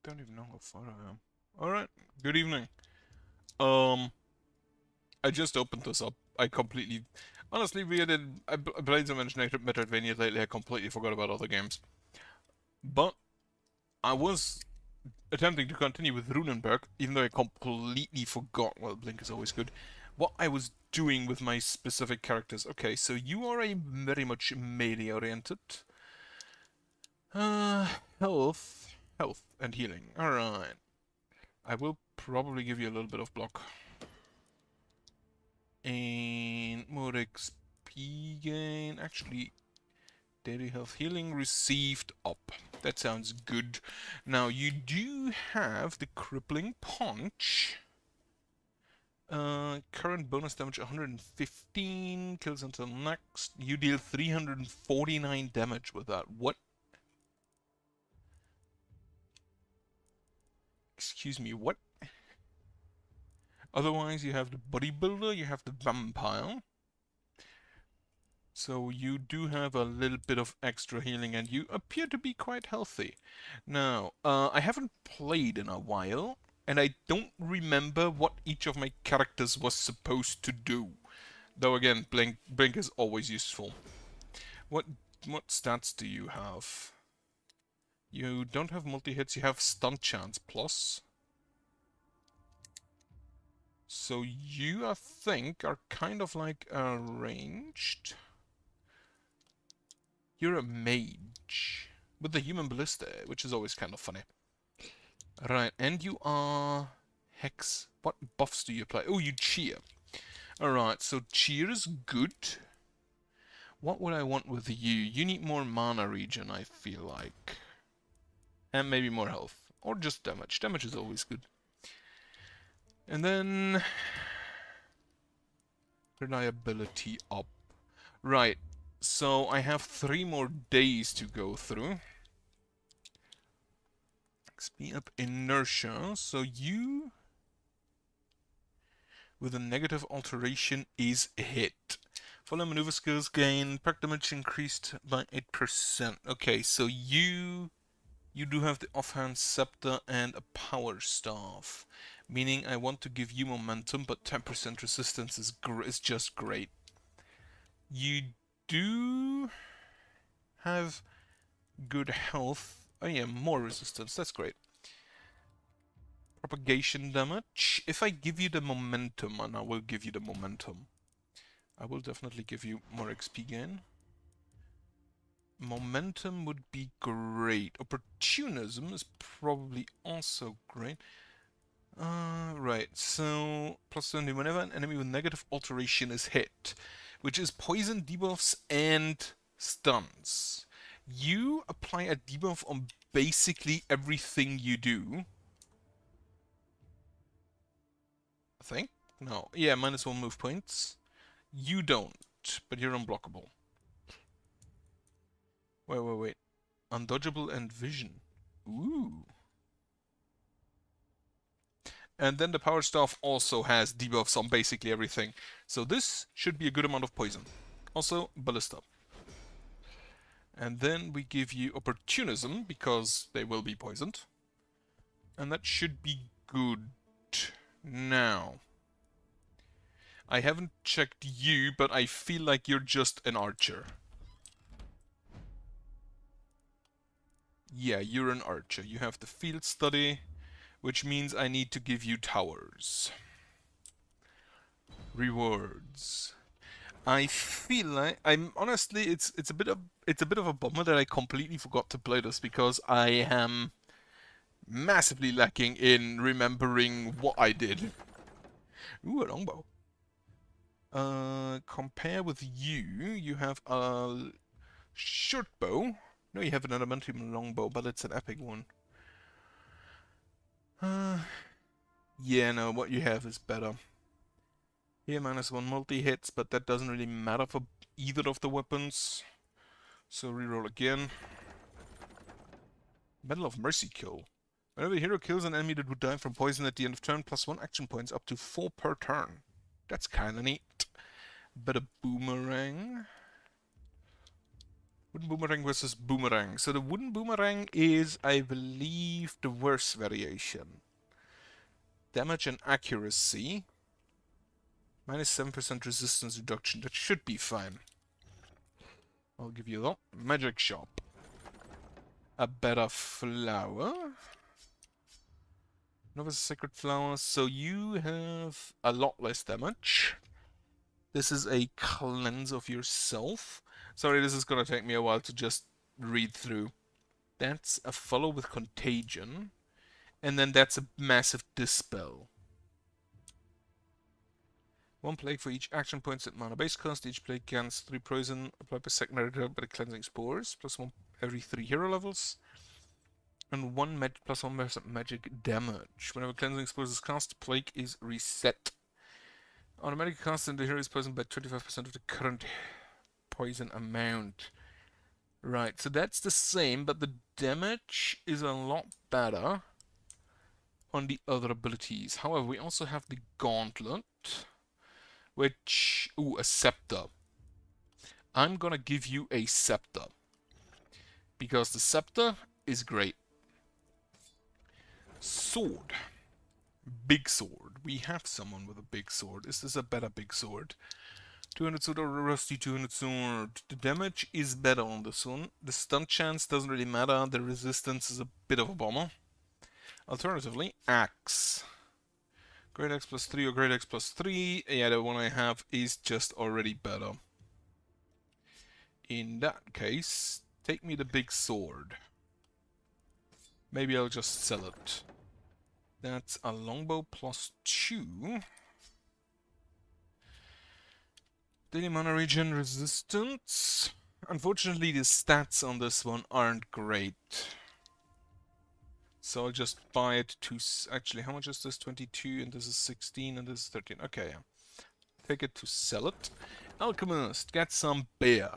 Don't even know how far I am. Alright, good evening. Um, I just opened this up. I completely... Honestly, I played so much Metroidvania lately, I completely forgot about other games. But I was attempting to continue with Runenberg, even though I completely forgot, well, Blink is always good, what I was doing with my specific characters. Okay, so you are a very much melee-oriented. Uh, health, and healing. Alright. I will probably give you a little bit of block. And more XP gain. Actually, daily health healing received up. That sounds good. Now, you do have the crippling punch. Current bonus damage 115, kills until next. You deal 349 damage with that. What? Excuse me, what? Otherwise, you have the bodybuilder, you have the vampire. So you do have a little bit of extra healing and you appear to be quite healthy. Now, I haven't played in a while, and I don't remember what each of my characters was supposed to do. Though again, Blink is always useful. What what stats do you have? You don't have multi-hits, you have stun chance plus. So you, I think, are kind of like ranged. You're a mage with the human ballista, which is always kind of funny. Right, and you are Hex. What buffs do you apply? Oh, you cheer. Alright, so cheer is good. What would I want with you? You need more mana regen, I feel like. And maybe more health. Or just damage. Damage is always good. And then... reliability up. Right, so I have 3 more days to go through. XP up inertia, so you... with a negative alteration is hit. Follow maneuver skills gain, perk damage increased by 8%. Okay, so you do have the offhand scepter and a power staff. Meaning I want to give you momentum, but 10% resistance is just great. You do have good health. Oh yeah, more resistance, that's great. Propagation damage. If I give you the momentum, and I will give you the momentum, I will definitely give you more XP gain. Momentum would be great. Opportunism is probably also great. Right, so plus 20 whenever an enemy with negative alteration is hit, which is poison, debuffs, and stuns. You apply a debuff on basically everything you do. I think? No. Yeah, -1 move points. You don't, but you're unblockable. Wait. Undodgeable and vision. Ooh. And then the power staff also has debuffs on basically everything. So this should be a good amount of poison. Also, ballista. And then we give you opportunism, because they will be poisoned. And that should be good. Now, I haven't checked you, but I feel like you're just an archer. Yeah, you're an archer. You have the field study, which means I need to give you towers. Rewards. I feel like I'm honestly it's a bit of a bummer that I completely forgot to play this because I am massively lacking in remembering what I did. Ooh, a longbow. Compare with you, you have a short bow. No, you have an adamantium longbow, but it's an epic one. Yeah, no, what you have is better. Here, -1 multi-hits, but that doesn't really matter for either of the weapons. So reroll again. Medal of Mercy kill. Whenever the hero kills an enemy that would die from poison at the end of turn, +1 action points up to 4 per turn. That's kinda neat. But a boomerang. Wooden boomerang versus boomerang. So the wooden boomerang is, I believe, the worse variation. Damage and accuracy. Minus 7% resistance reduction. That should be fine. I'll give you that. Magic shop. A better flower. Novice sacred flower. So you have a lot less damage. This is a cleanse of yourself. Sorry, this is gonna take me a while to just read through. That's a follow with contagion. And then that's a massive dispel. One plague for each action points at mana base cost. Each plague gains 3 poison applied by secondary by the cleansing spores. Plus 1 every 3 hero levels. And 1 plus 1 magic damage. Whenever cleansing spores is cast, plague is reset. Automatic cast and the hero is poisoned by 25% of the current poison amount. Right, so that's the same, but the damage is a lot better on the other abilities. However, we also have the gauntlet, which... Ooh, a scepter. I'm gonna give you a scepter, because the scepter is great. Sword. Big sword. We have someone with a big sword. Is this a better big sword? 200 sword or a rusty 200 sword. The damage is better on this one. The stun chance doesn't really matter. The resistance is a bit of a bummer. Alternatively, axe. Great Axe plus 3 or Great Axe plus 3. Yeah, the one I have is just already better. In that case, take me the big sword. Maybe I'll just sell it. That's a longbow plus 2. Daily mana regen resistance. Unfortunately, the stats on this one aren't great. So I'll just buy it to... Actually, how much is this? 22, and this is 16, and this is 13. Okay, yeah. Take it to sell it. Alchemist, get some beer.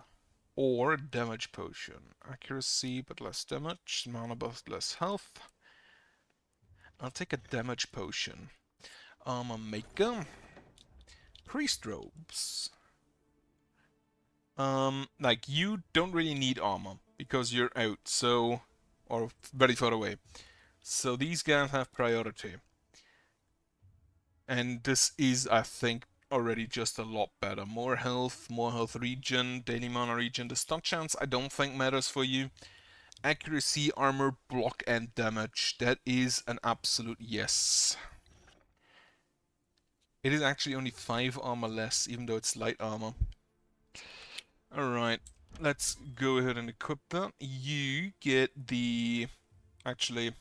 Or damage potion. Accuracy, but less damage. Mana, but less health. I'll take a damage potion. Armor maker. Priest robes. Like, you don't really need armor, because you're out, so... Or very far away. So these guys have priority. And this is, I think, already just a lot better. More health regen, daily mana regen. The stun chance I don't think matters for you. Accuracy, armor, block, and damage. That is an absolute yes. It is actually only 5 armor less, even though it's light armor. Alright, let's go ahead and equip that. You get the... Actually...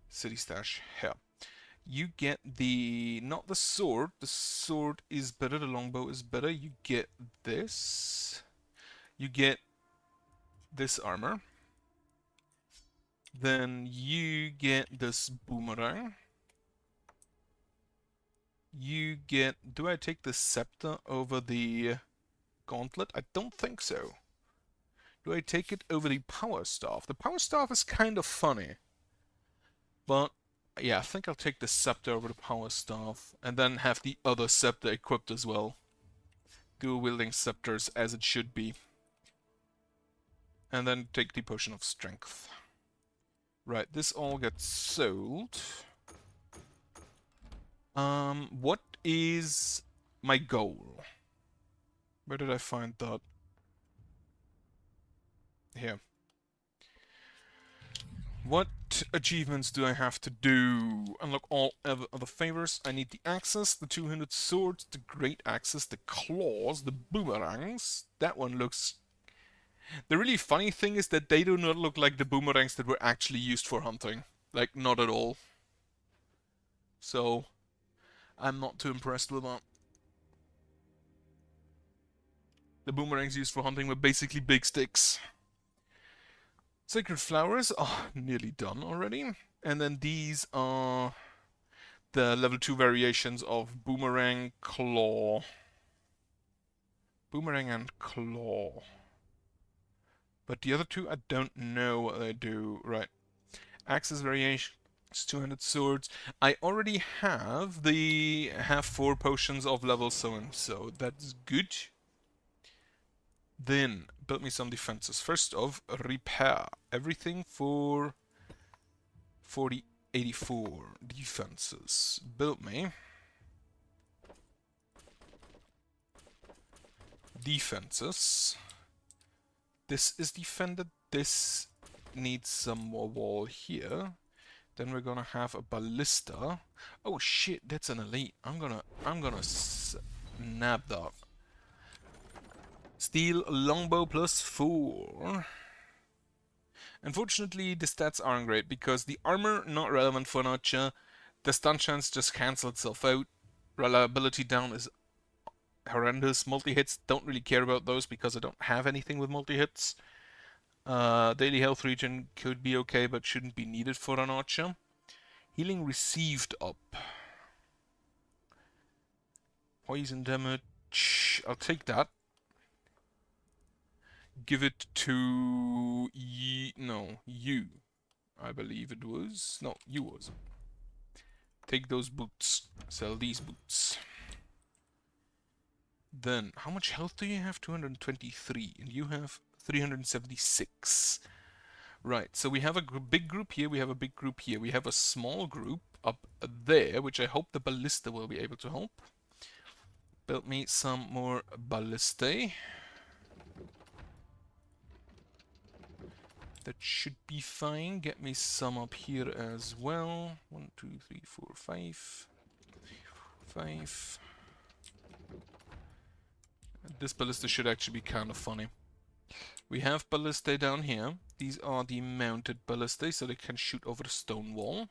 City stash here. You get the... Not the sword. The sword is better. The longbow is better. You get this. You get this armor. Then you get this boomerang. You get... Do I take the scepter over the gauntlet? I don't think so. Do I take it over the power staff? The power staff is kind of funny. But, yeah, I think I'll take the scepter over the power staff. And then have the other scepter equipped as well. Dual wielding scepters as it should be. And then take the potion of strength. Right, this all gets sold. What is my goal? Where did I find that? Here. What achievements do I have to do? Unlock all other favors. I need the axes, the 200 swords, the great axes, the claws, the boomerangs. That one looks... The really funny thing is that they do not look like the boomerangs that were actually used for hunting. Like, not at all. So, I'm not too impressed with that. The boomerangs used for hunting were basically big sticks. Sacred flowers are nearly done already. And then these are the level 2 variations of boomerang, claw. Boomerang and claw. But the other two, I don't know what they do. Right. Axis variation. 200 swords. I already have 4 potions of level 7, so that's good. Then build me some defenses. First of, repair. Everything for 4084 defenses. Build me defenses. This is defended. This needs some more wall here. Then we're gonna have a ballista. Oh shit, that's an elite. I'm gonna snap that. Steel longbow +4. Unfortunately, the stats aren't great because the armor not relevant for an archer. The stun chance just cancels itself out. Reliability down is horrendous. Multi-hits, don't really care about those because I don't have anything with multi-hits. Daily health regen could be okay, but shouldn't be needed for an archer. Healing received up. Poison damage, I'll take that. Give it to you. I believe it was. No, you was. Take those boots. Sell these boots. Then, how much health do you have? 223. And you have 376. Right, so we have a big group here, we have a big group here. We have a small group up there, which I hope the ballista will be able to help. Build me some more ballistae. That should be fine. Get me some up here as well. 1, 2, 3, 4, 5. 5. This ballista should actually be kind of funny. We have ballistae down here. These are the mounted ballistae, so they can shoot over the stone wall.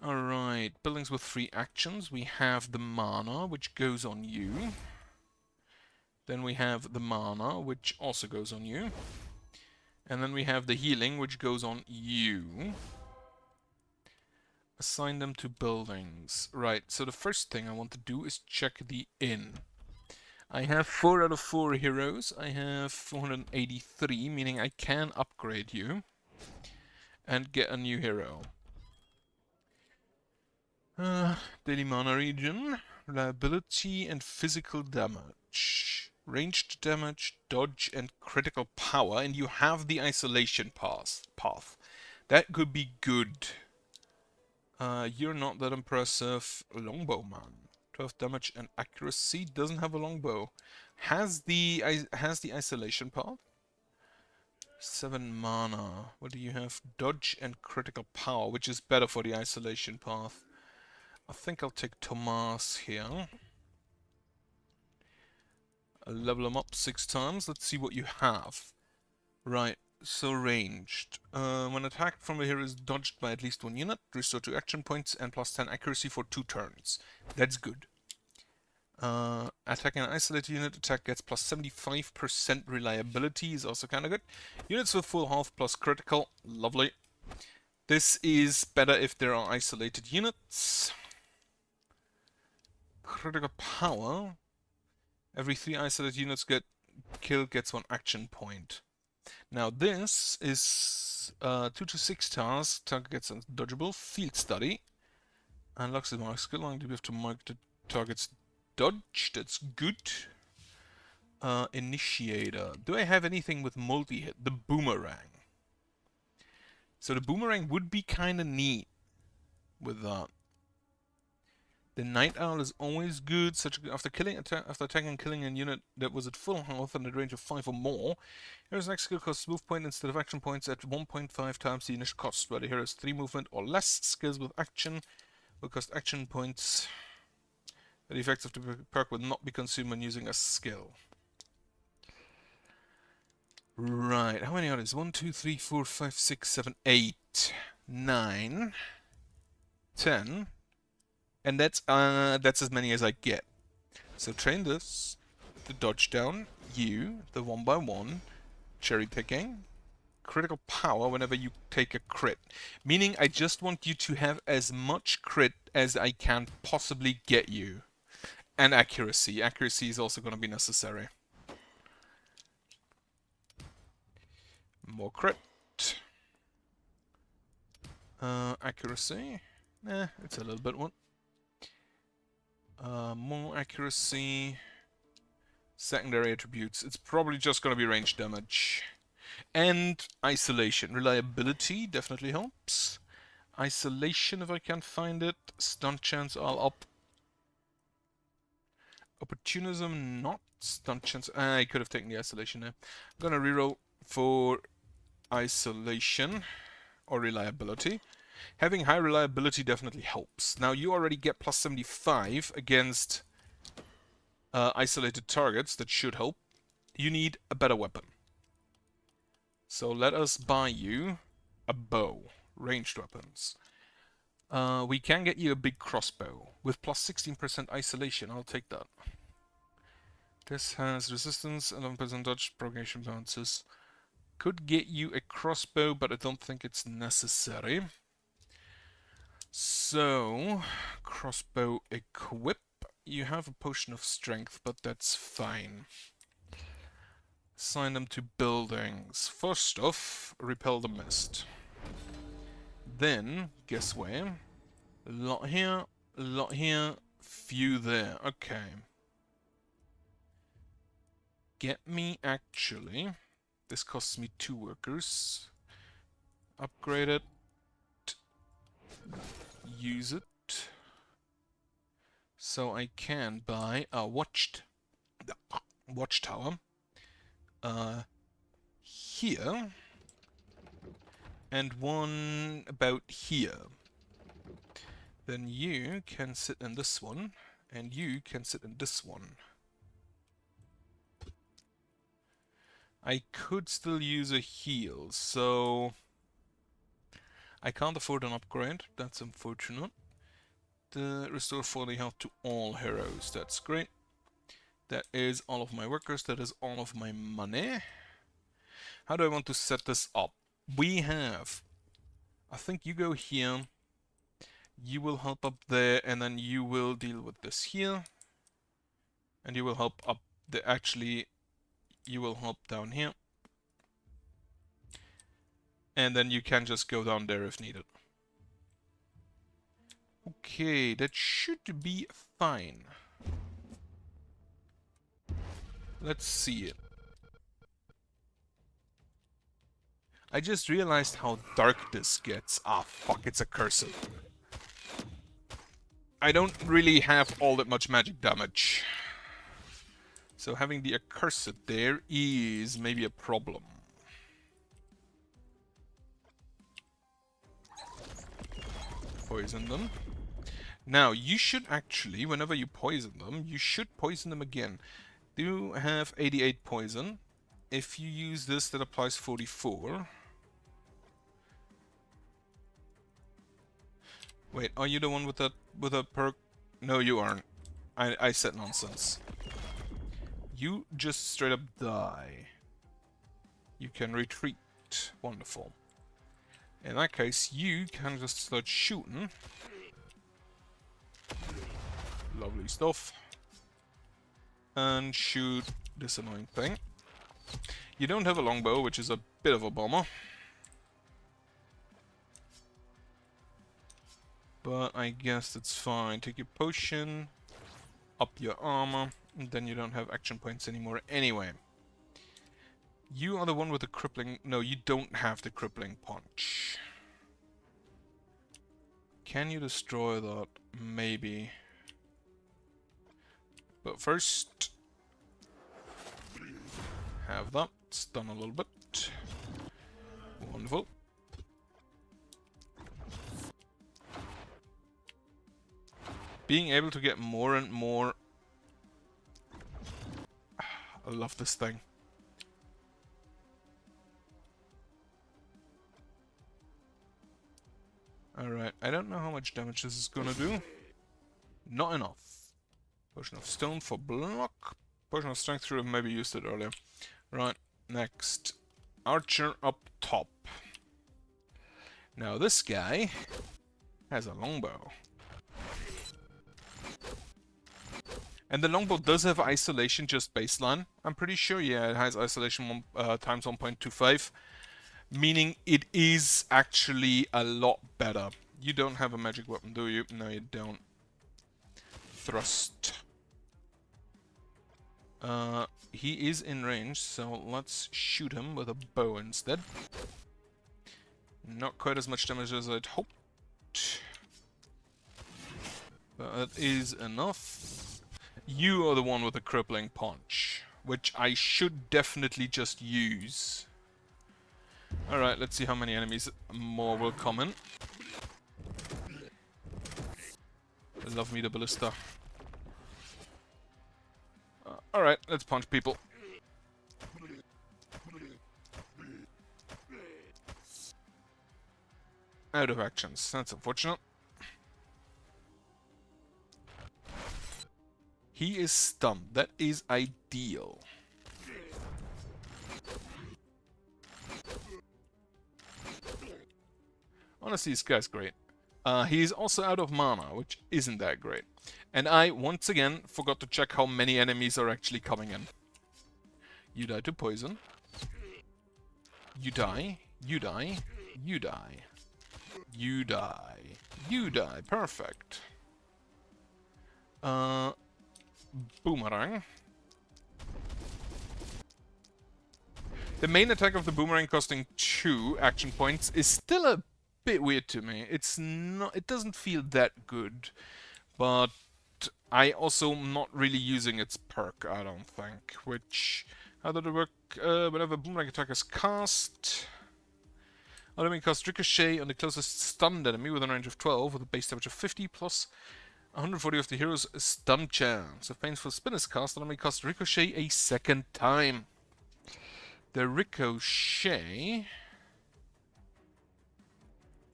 Alright, buildings with 3 actions. We have the mana, which goes on you. Then we have the mana, which also goes on you. And then we have the healing, which goes on you. Assign them to buildings. Right, so the first thing I want to do is check the inn. I have 4 out of 4 heroes. I have 483, meaning I can upgrade you and get a new hero. Daily mana regen, reliability and physical damage. Ranged damage, dodge and critical power, and you have the isolation path. That could be good. You're not that impressive. Longbowman. 12 damage and accuracy. Doesn't have a longbow. Has the isolation path. 7 mana. What do you have? Dodge and critical power, which is better for the isolation path. I think I'll take Tomas here. I'll level him up 6 times. Let's see what you have. Right. So ranged. When attacked from a hero is dodged by at least 1 unit, restore 2 action points and +10 accuracy for 2 turns. That's good. Attacking an isolated unit, attack gets +75% reliability is also kind of good. Units with full health plus critical, lovely. This is better if there are isolated units. Critical power. Every 3 isolated units get killed gets 1 action point. Now this is 2 to 6 stars, target gets undodgeable, field study. Unlocks the mark skill, long to mark the target's dodge, that's good. Initiator. Do I have anything with multi-hit? The boomerang. So the boomerang would be kinda neat with that. The Night Owl is always good. After attacking and killing a unit that was at full health and at range of 5 or more, hero's next skill costs move point instead of action points at 1.5 times the initial cost. Where the hero has 3 movement or less, skills with action will cost action points. The effects of the perk will not be consumed when using a skill. Right, how many are there? 1, 2, 3, 4, 5, 6, 7, 8, 9, 10. And that's as many as I get. So train this, the dodge down, you, the 1 by 1, cherry picking, critical power whenever you take a crit. Meaning I just want you to have as much crit as I can possibly get you. And accuracy. Accuracy is also going to be necessary. More crit. Accuracy. It's a little bit one. More accuracy. Secondary attributes. It's probably just going to be range damage. And isolation. Reliability definitely helps. Isolation, if I can find it. Stun chance all up. Opportunism, not. Stun chance. I could have taken the isolation there. I'm gonna reroll for isolation or reliability. Having high reliability definitely helps. Now you already get plus 75 against isolated targets. That should help. You need a better weapon. So let us buy you a bow. Ranged weapons. We can get you a big crossbow with plus 16% isolation. I'll take that. This has resistance, 11% dodge, propagation bounces. Could get you a crossbow, but I don't think it's necessary. So, crossbow equip. You have a potion of strength, but that's fine. Assign them to buildings. First off, repel the mist. Then, guess where? A lot here, few there. Okay. Get me actually. This costs me 2 workers. Upgrade it. Use it. So I can buy a watchtower. Here. And one about here. Then you can sit in this one. And you can sit in this one. I could still use a heal, so I can't afford an upgrade. That's unfortunate. Restore 40 health to all heroes. That's great. That is all of my workers. That is all of my money. How do I want to set this up? We have, I think you go here. You will help up there, and then you will deal with this here. And you will help up the you will help down here. And then you can just go down there if needed. Okay, that should be fine. Let's see it. I just realized how dark this gets. Ah, fuck, it's accursed. I don't really have all that much magic damage. So having the accursed there is maybe a problem. Poison them. Now, you should actually, whenever you poison them, you should poison them again. You have 88 poison. If you use this, that applies 44. Wait, are you the one with a perk? No, you aren't. I said nonsense. You just straight up die. You can retreat. Wonderful. In that case, you can just start shooting. Lovely stuff. And shoot this annoying thing. You don't have a longbow, which is a bit of a bummer. But I guess that's fine. Take your potion, up your armor, and then you don't have action points anymore anyway. You are the one with the crippling... No, you don't have the crippling punch. Can you destroy that? Maybe. But first... have that. Stun a little bit. Wonderful. Being able to get more and more... I love this thing. Alright, I don't know how much damage this is gonna do. Not enough. Potion of stone for block. Potion of strength should have maybe used it earlier. Right, next. Archer up top. Now this guy has a longbow. And the longbow does have isolation just baseline. I'm pretty sure, yeah, it has isolation times 1.25. Meaning it is actually a lot better. You don't have a magic weapon, do you? No, you don't. Thrust. He is in range, so let's shoot him with a bow instead. Not quite as much damage as I'd hoped. But that is enough. You are the one with the crippling punch, which I should definitely just use. Alright, let's see how many enemies more will come in. Love me the ballista. Alright, let's punch people. Out of actions. That's unfortunate. He is stunned. That is ideal. Honestly, this guy's great. He is also out of mana, which isn't that great. And I, once again, forgot to check how many enemies are actually coming in. You die to poison. You die. You die. You die. You die. You die. Perfect. Boomerang. The main attack of the boomerang costing 2 action points is still a bit weird to me. It's not. It doesn't feel that good, but I also am not really using its perk. I don't think. Which how does it work? Whenever a boomerang attack is cast, enemy casts ricochet on the closest stunned enemy with a range of 12 with a base damage of 50 plus 140 of the hero's stun chance. If painful spin is cast, enemy casts ricochet a second time. The ricochet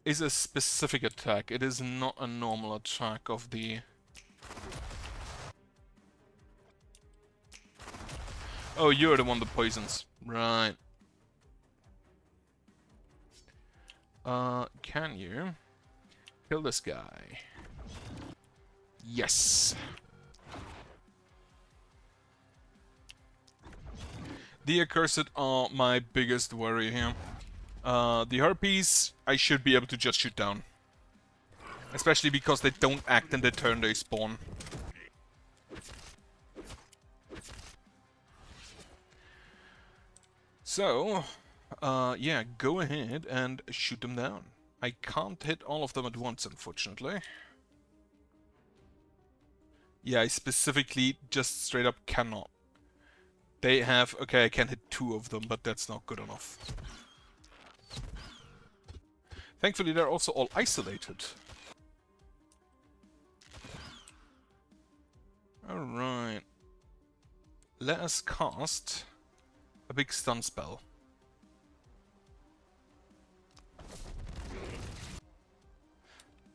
is a specific attack. It is not a normal attack of the... Oh, you're the one that poisons. Right. Can you kill this guy? Yes. The accursed are my biggest worry here. The harpies, I should be able to just shoot down. Especially because they don't act in the turn they spawn. So, yeah, go ahead and shoot them down. I can't hit all of them at once, unfortunately. Yeah, I specifically just straight up cannot. They have... Okay, I can hit 2 of them, but that's not good enough. Thankfully, they're also all isolated. Alright. Let us cast a big stun spell.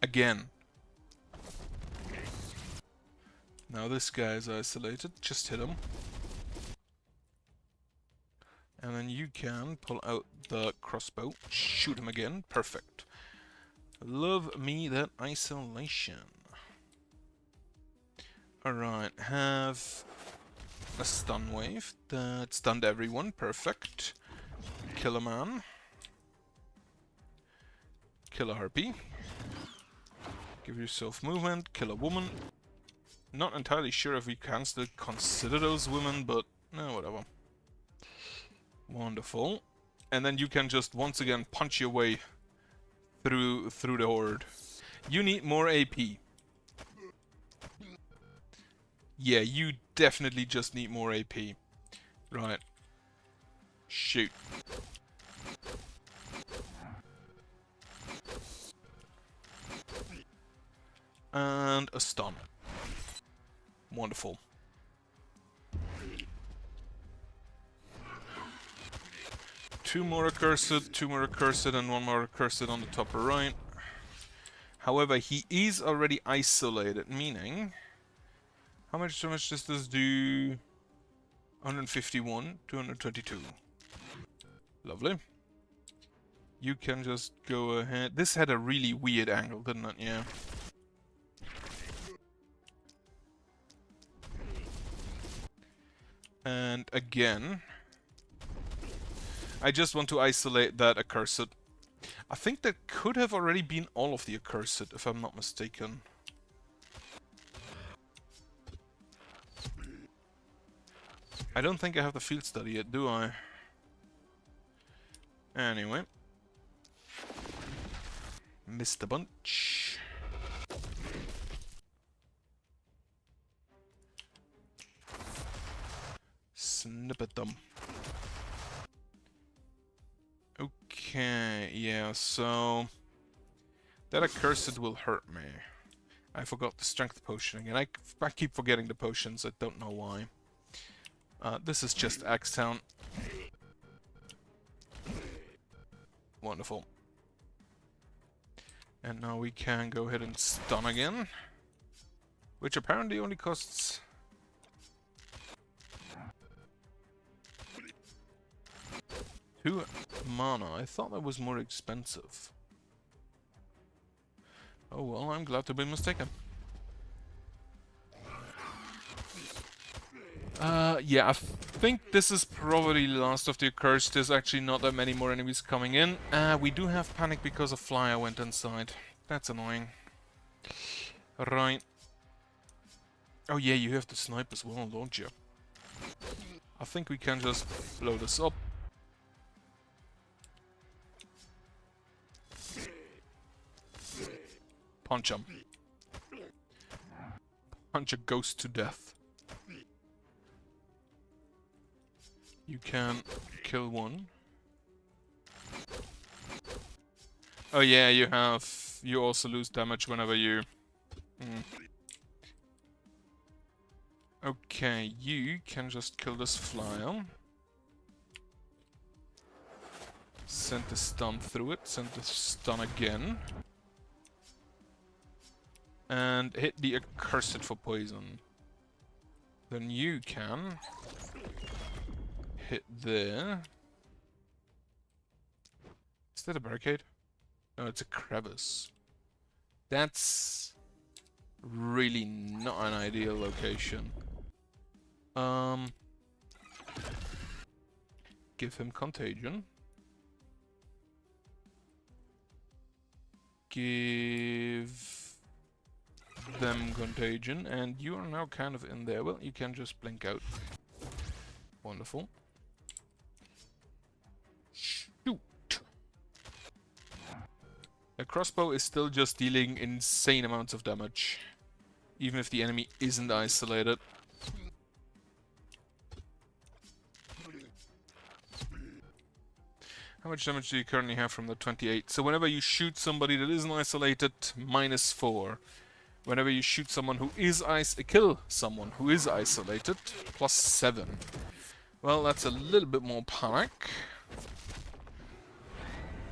Again. Now this guy is isolated. Just hit him. And then you can pull out the crossbow, shoot him again. Perfect. Love me that isolation. Alright, have a stun wave that stunned everyone. Perfect. Kill a man. Kill a harpy. Give yourself movement. Kill a woman. Not entirely sure if we can still consider those women, but no, whatever. Wonderful. And then you can just once again punch your way through the horde. You need more AP. Yeah, you definitely just need more AP. Right. Shoot. And a stun. Wonderful. Two more accursed, and one more accursed on the top right. However, he is already isolated, meaning... How much damage does this do? 151, 222. Lovely. You can just go ahead. This had a really weird angle, didn't it? Yeah. And again... I just want to isolate that accursed. I think that could have already been all of the accursed, if I'm not mistaken. I don't think I have the field study yet, do I? Anyway. Missed a bunch. Snippet them. Okay, yeah, so... That accursed will hurt me. I forgot the strength potion again. I keep forgetting the potions, I don't know why. This is just X-Town. Wonderful. And now we can go ahead and stun again. Which apparently only costs... 2 mana. I thought that was more expensive. Oh well, I'm glad to be mistaken. Yeah, I think this is probably the last of the accursed. There's actually not that many more enemies coming in. We do have panic because a flyer went inside. That's annoying. Right. Oh yeah, you have to snipe as well, don't you? I think we can just blow this up. Punch him. Punch a ghost to death. You can kill one. Oh yeah, you have... You also lose damage whenever you... Okay, you can just kill this flyer. Send the stun through it, send the stun again. And hit the accursed for poison. Then you can... hit there. Is that a barricade? No, it's a crevice. That's really not an ideal location. Give him contagion. Give them contagion, and you are now kind of in there. Well, you can just blink out. Wonderful. Shoot! A crossbow is still just dealing insane amounts of damage, even if the enemy isn't isolated. How much damage do you currently have from the 28? So whenever you shoot somebody that isn't isolated, -4. Whenever you shoot someone who is kill someone who is isolated, +7. Well, that's a little bit more panic.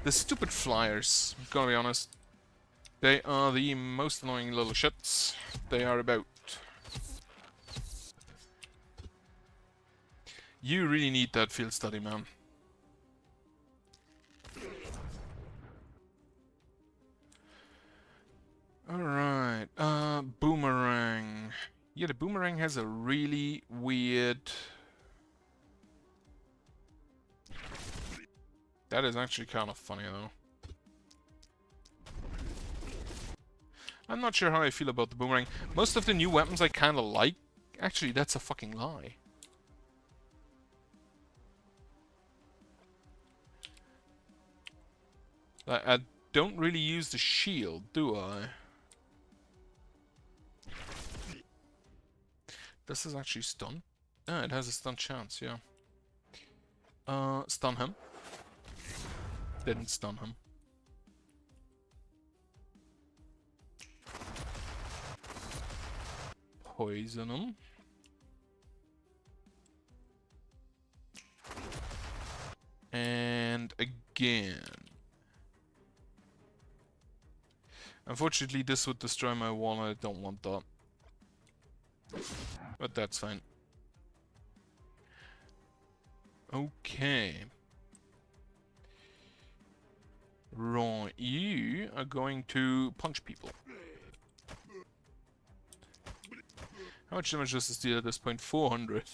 The stupid flyers, I'm gonna be honest. They are the most annoying little shits they are about. You really need that field study, man. Alright, boomerang. Yeah, the boomerang has a really weird... That is actually kind of funny, though. I'm not sure how I feel about the boomerang. Most of the new weapons I kind of like. Actually, that's a fucking lie. I don't really use the shield, do I? This is actually stun. Ah, it has a stun chance, yeah. Stun him. Didn't stun him. Poison him. And again. Unfortunately, this would destroy my wall, and I don't want that. But that's fine. Okay. Right, you are going to punch people. How much damage does this deal at this point? 400.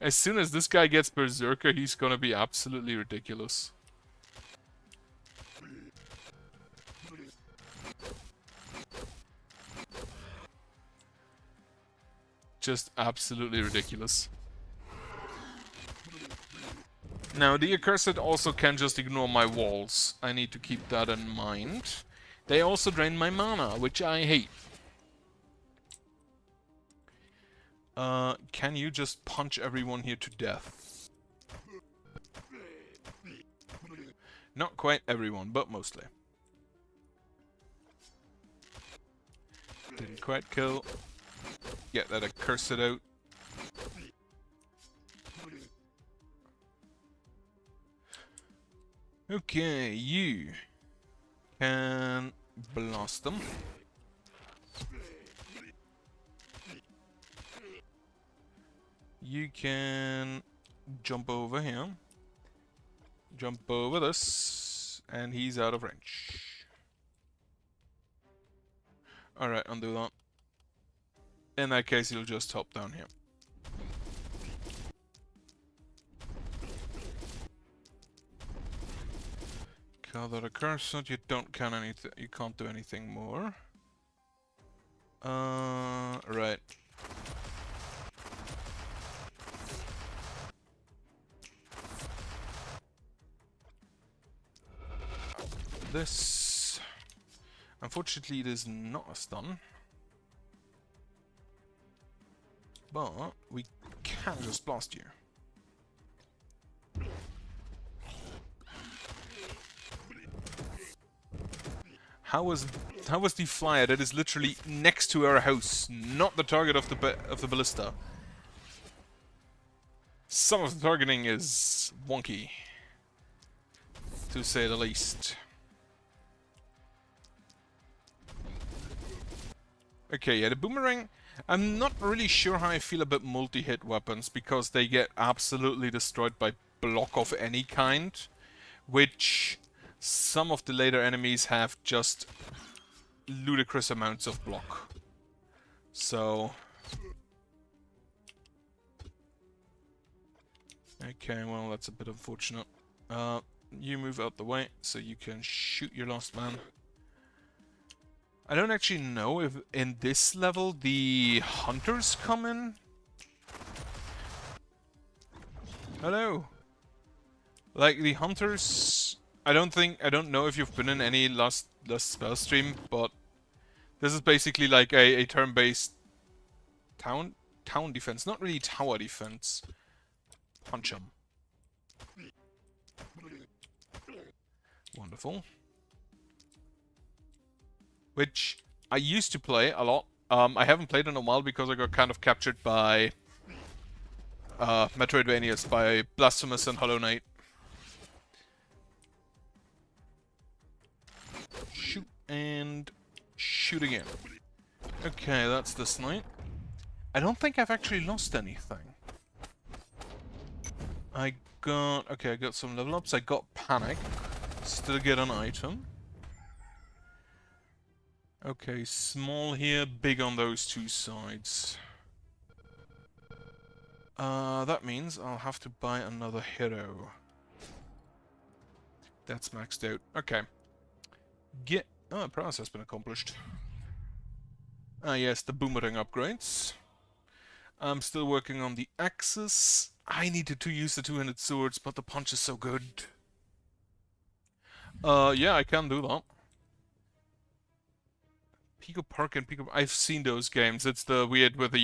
As soon as this guy gets Berserker, he's gonna be absolutely ridiculous. Just absolutely ridiculous. Now, the accursed also can just ignore my walls. I need to keep that in mind. They also drain my mana, which I hate. Can you just punch everyone here to death? Not quite everyone, but mostly. Didn't quite kill. Get that accursed out. Okay, you can blast them. You can jump over here. Jump over this, and he's out of range. Alright, undo that. In that case, he'll just hop down here. Kill that accursed. You don't can anything. You can't do anything more. Right. This, unfortunately, it is not a stun, but we can just blast you. How was the flyer that is literally next to our house not the target of the ballista? Some of the targeting is wonky, to say the least. Okay, yeah, the boomerang, I'm not really sure how I feel about multi-hit weapons, because they get absolutely destroyed by block of any kind, which some of the later enemies have just ludicrous amounts of block. So... okay, well, that's a bit unfortunate. You move out the way, so you can shoot your last man. I don't actually know if in this level the hunters come in. Hello. Like the hunters, I don't know if you've been in any last spell stream, but this is basically like a turn-based town defense, not really tower defense. Punch him. Wonderful. Which I used to play a lot. I haven't played in a while because I got kind of captured by Metroidvanias, by Blasphemous and Hollow Knight. Shoot and shoot again. Okay, that's this night. I don't think I've actually lost anything. I got some level ups. I got Panic. Still get an item. Okay, small here, big on those two sides. That means I'll have to buy another hero. That's maxed out. Okay. Oh, promise has been accomplished. Ah yes, the boomerang upgrades. I'm still working on the axes. I needed to use the two-handed swords, but the punch is so good. Yeah, I can do that. Pico Park and Pico... I've seen those games. It's the weird where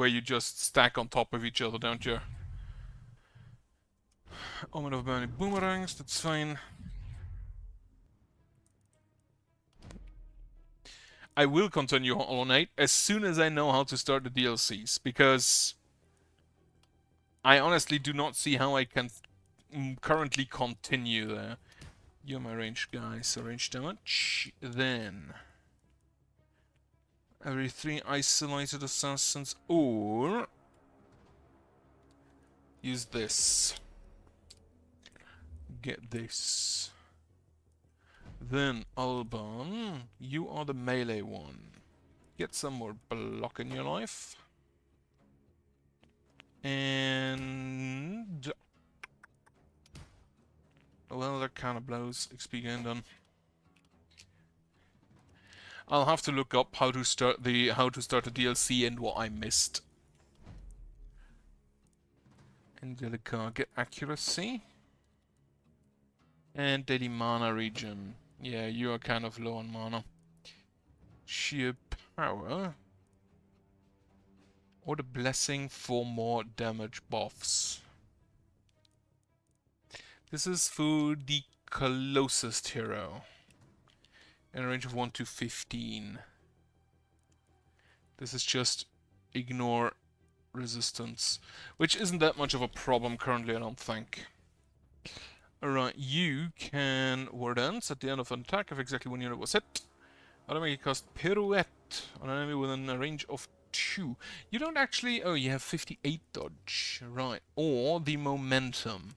you just stack on top of each other, don't you? Omen of Burning Boomerangs, that's fine. I will continue Hollow Knight as soon as I know how to start the DLCs, because I honestly do not see how I can currently continue there. You're my ranged guy, so range damage. Then... every 3 isolated assassins, or... use this. Get this. Then, Alban, you are the melee one. Get some more block in your life. And... well, that kind of blows. XP gain done. I'll have to look up how to start the DLC and what I missed. Angelica, get accuracy. And daily mana regen. Yeah, you are kind of low on mana. Sheer power. Or the blessing for more damage buffs. This is for the closest hero. In a range of 1 to 15. This is just ignore resistance. Which isn't that much of a problem currently, I don't think. Alright, you can War Dance at the end of an attack if exactly one unit was hit. Automatically cast Pirouette on an enemy within a range of 2. You don't actually... Oh, you have 58 dodge. Right. Or the momentum.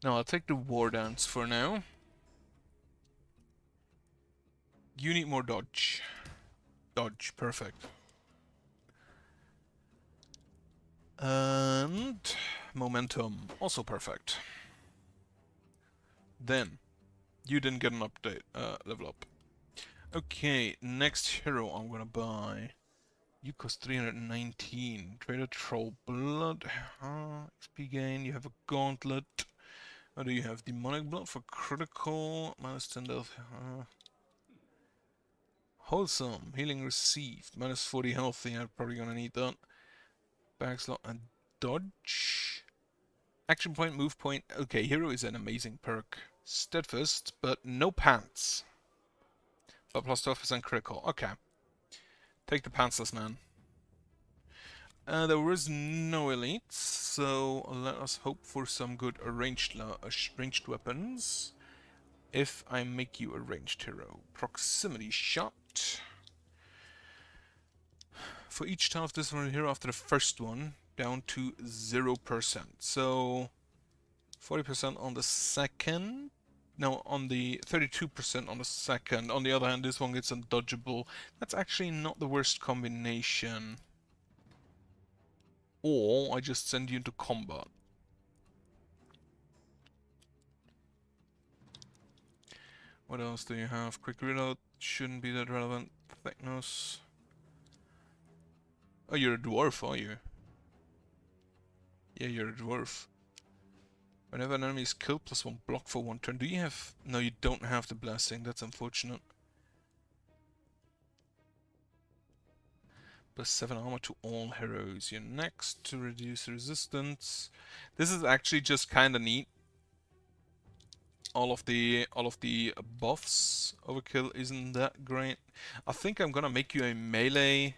Now, I'll take the War Dance for now. You need more dodge. Dodge, perfect. And... momentum, also perfect. Then, you didn't get an update, level up. Okay, next hero I'm gonna buy. You cost 319. Trader Troll Blood. XP gain. You have a Gauntlet. Or do you have Demonic Blood for critical? Minus 10 health. Wholesome. Healing received. Minus 40 health. Yeah, I'm probably gonna need that. Backslot and dodge. Action point, move point. Okay, hero is an amazing perk. Steadfast, but no pants. But plus 12% critical. Okay. Take the pantsless man. There was no elites, so let us hope for some good ranged weapons. If I make you a ranged hero. Proximity shot. For each time of this one hero after the first one, down to 0%. So 40% on the second. No, on the 32% on the second. On the other hand, this one gets undodgeable. That's actually not the worst combination. Or I just send you into combat. What else do you have? Quick reload shouldn't be that relevant. Thickness. Oh, you're a dwarf, are you? Yeah, you're a dwarf. Whenever an enemy is killed, +1 block for 1 turn. Do you have... No, you don't have the blessing. That's unfortunate. +7 armor to all heroes. You're next to reduce resistance. This is actually just kind of neat. All of the buffs. Overkill isn't that great. I think I'm gonna make you a melee.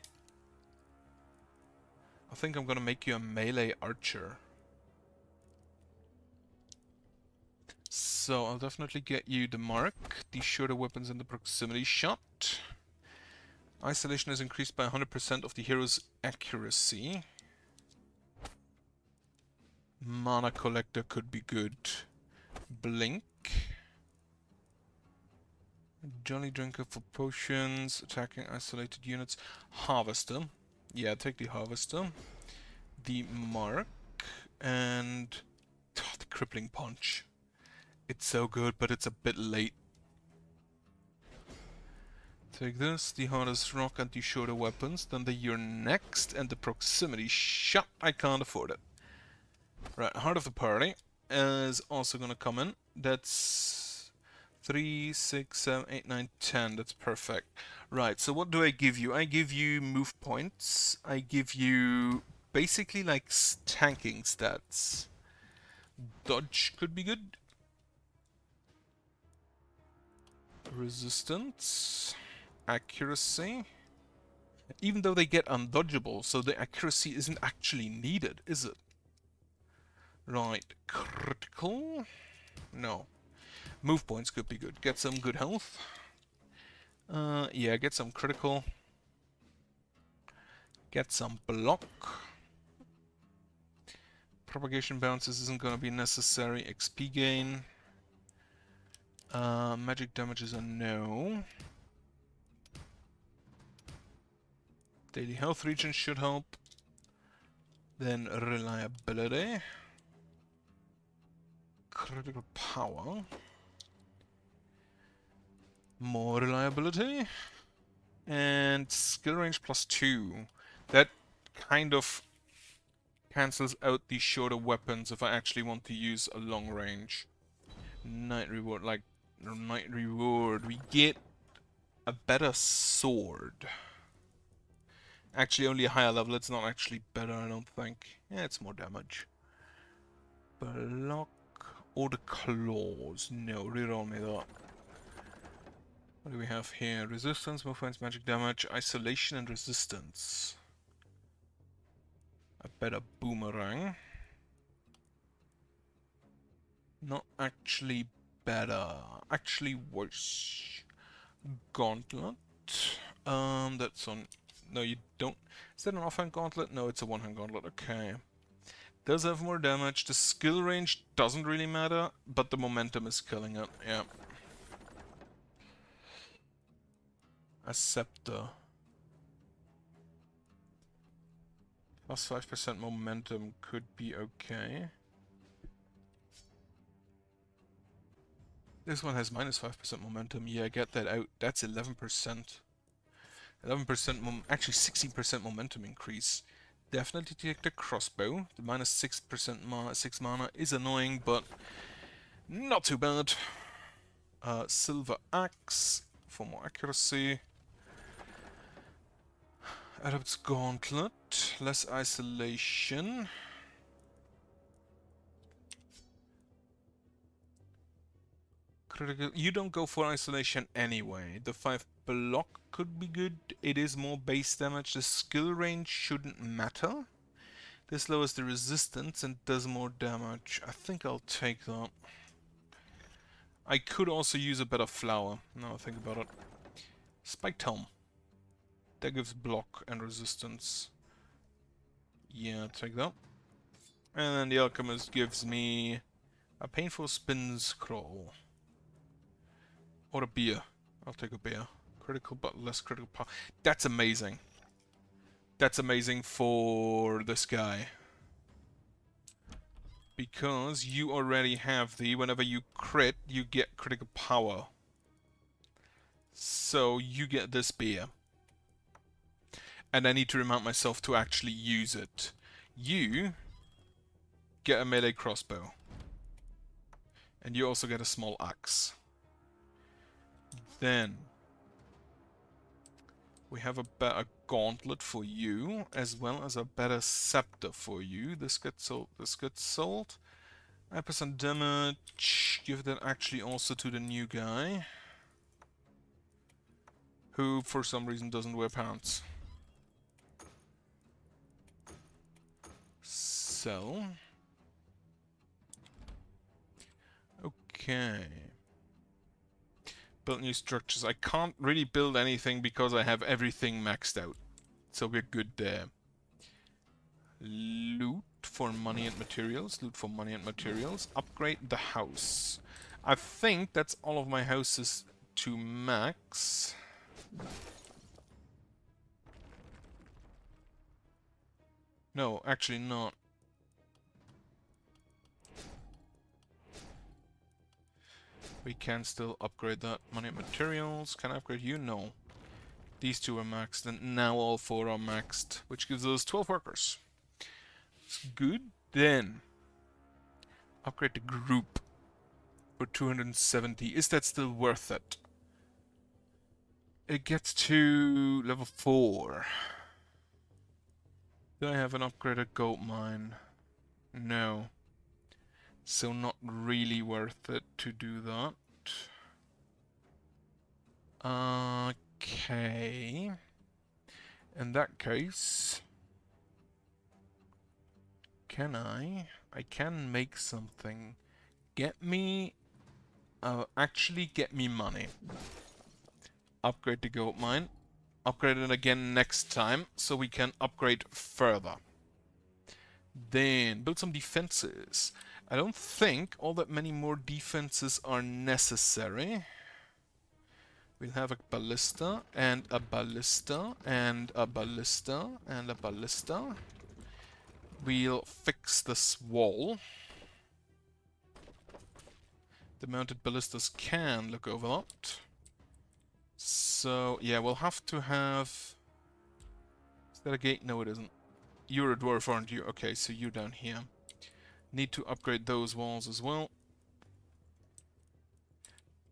I think I'm gonna make you a melee archer. So I'll definitely get you the mark, the shorter weapons, and the proximity shot. Isolation is increased by 100% of the hero's accuracy. Mana collector could be good. Blink. Jolly drinker for potions, attacking isolated units. Harvester. Yeah, take the harvester. The mark and the crippling punch. It's so good, but it's a bit late. Take this, the hardest rock and the shorter weapons, then the you're next and the proximity shot. I can't afford it. Right, heart of the party is also gonna come in. That's 3, 6, 7, 8, 9, 10. That's perfect. Right, so what do I give you? I give you move points. I give you basically like tanking stats. Dodge could be good. Resistance. Accuracy. Even though they get undodgeable, so the accuracy isn't actually needed, is it? Right, critical? No. Move points could be good. Get some good health. Yeah, get some critical. Get some block. Propagation bounces isn't gonna be necessary. XP gain. Magic damage is a no. Daily health regen should help. Then reliability. Critical power. More reliability. And skill range +2. That kind of Cancels out the shorter weapons if I actually want to use a long range. Night reward, like night reward. We get a better sword. Actually, only a higher level. It's not actually better, I don't think. Yeah, it's more damage. Block or the claws? No, reroll me that. What do we have here? Resistance, movements, magic damage, isolation, and resistance. A better boomerang. Not actually better. Actually worse. Gauntlet. That's on... No, you don't... Is that an offhand gauntlet? No, it's a one-hand gauntlet. Okay. Does have more damage. The skill range doesn't really matter, but the momentum is killing it. Yeah. A scepter. Plus 5% momentum could be okay. This one has minus 5% momentum. Yeah, get that out. That's 11%. 11% actually 16% momentum increase. Definitely take the crossbow. The minus 6% 6 mana is annoying, but not too bad. Silver axe for more accuracy. Adept's gauntlet, less isolation. Critical. You don't go for isolation anyway. The 5 block could be good. It is more base damage. The skill range shouldn't matter. This lowers the resistance and does more damage. I think I'll take that. I could also use a better flower. Now I think about it. Spiked helm. That gives block and resistance. Yeah, take that. And then the alchemist gives me a painful spin scroll. Or a beer. I'll take a beer. Critical but less critical power. That's amazing. That's amazing for this guy. Because you already have the, whenever you crit, you get critical power. So you get this beer. And I need to remind myself to actually use it. You get a melee crossbow. And you also get a small axe. Then we have a better gauntlet for you, as well as a better scepter for you. This gets sold. This gets sold. 9% damage. Give that actually also to the new guy, who for some reason doesn't wear pants. Sell. Okay. Build new structures. I can't really build anything because I have everything maxed out. So we're good there. Loot for money and materials. Loot for money and materials. Upgrade the house. I think that's all of my houses to max. No, actually not. We can still upgrade that. Money and materials. Can I upgrade you? No. These two are maxed, and now all 4 are maxed, which gives us 12 workers. It's good. Then, upgrade the group for 270. Is that still worth it? It gets to level 4. Do I have an upgraded gold mine? No. So not really worth it to do that. Okay. In that case, can I can make something. Get me, actually get me money. Upgrade the gold mine. Upgrade it again next time, so we can upgrade further. Then, build some defenses. I don't think all that many more defenses are necessary. We'll have a ballista, and a ballista, and a ballista, and a ballista. We'll fix this wall. The mounted ballistas can look over that. So, yeah, we'll have to have... Is that a gate? No, it isn't. You're a dwarf, aren't you? Okay, so you're down here. Need to upgrade those walls as well.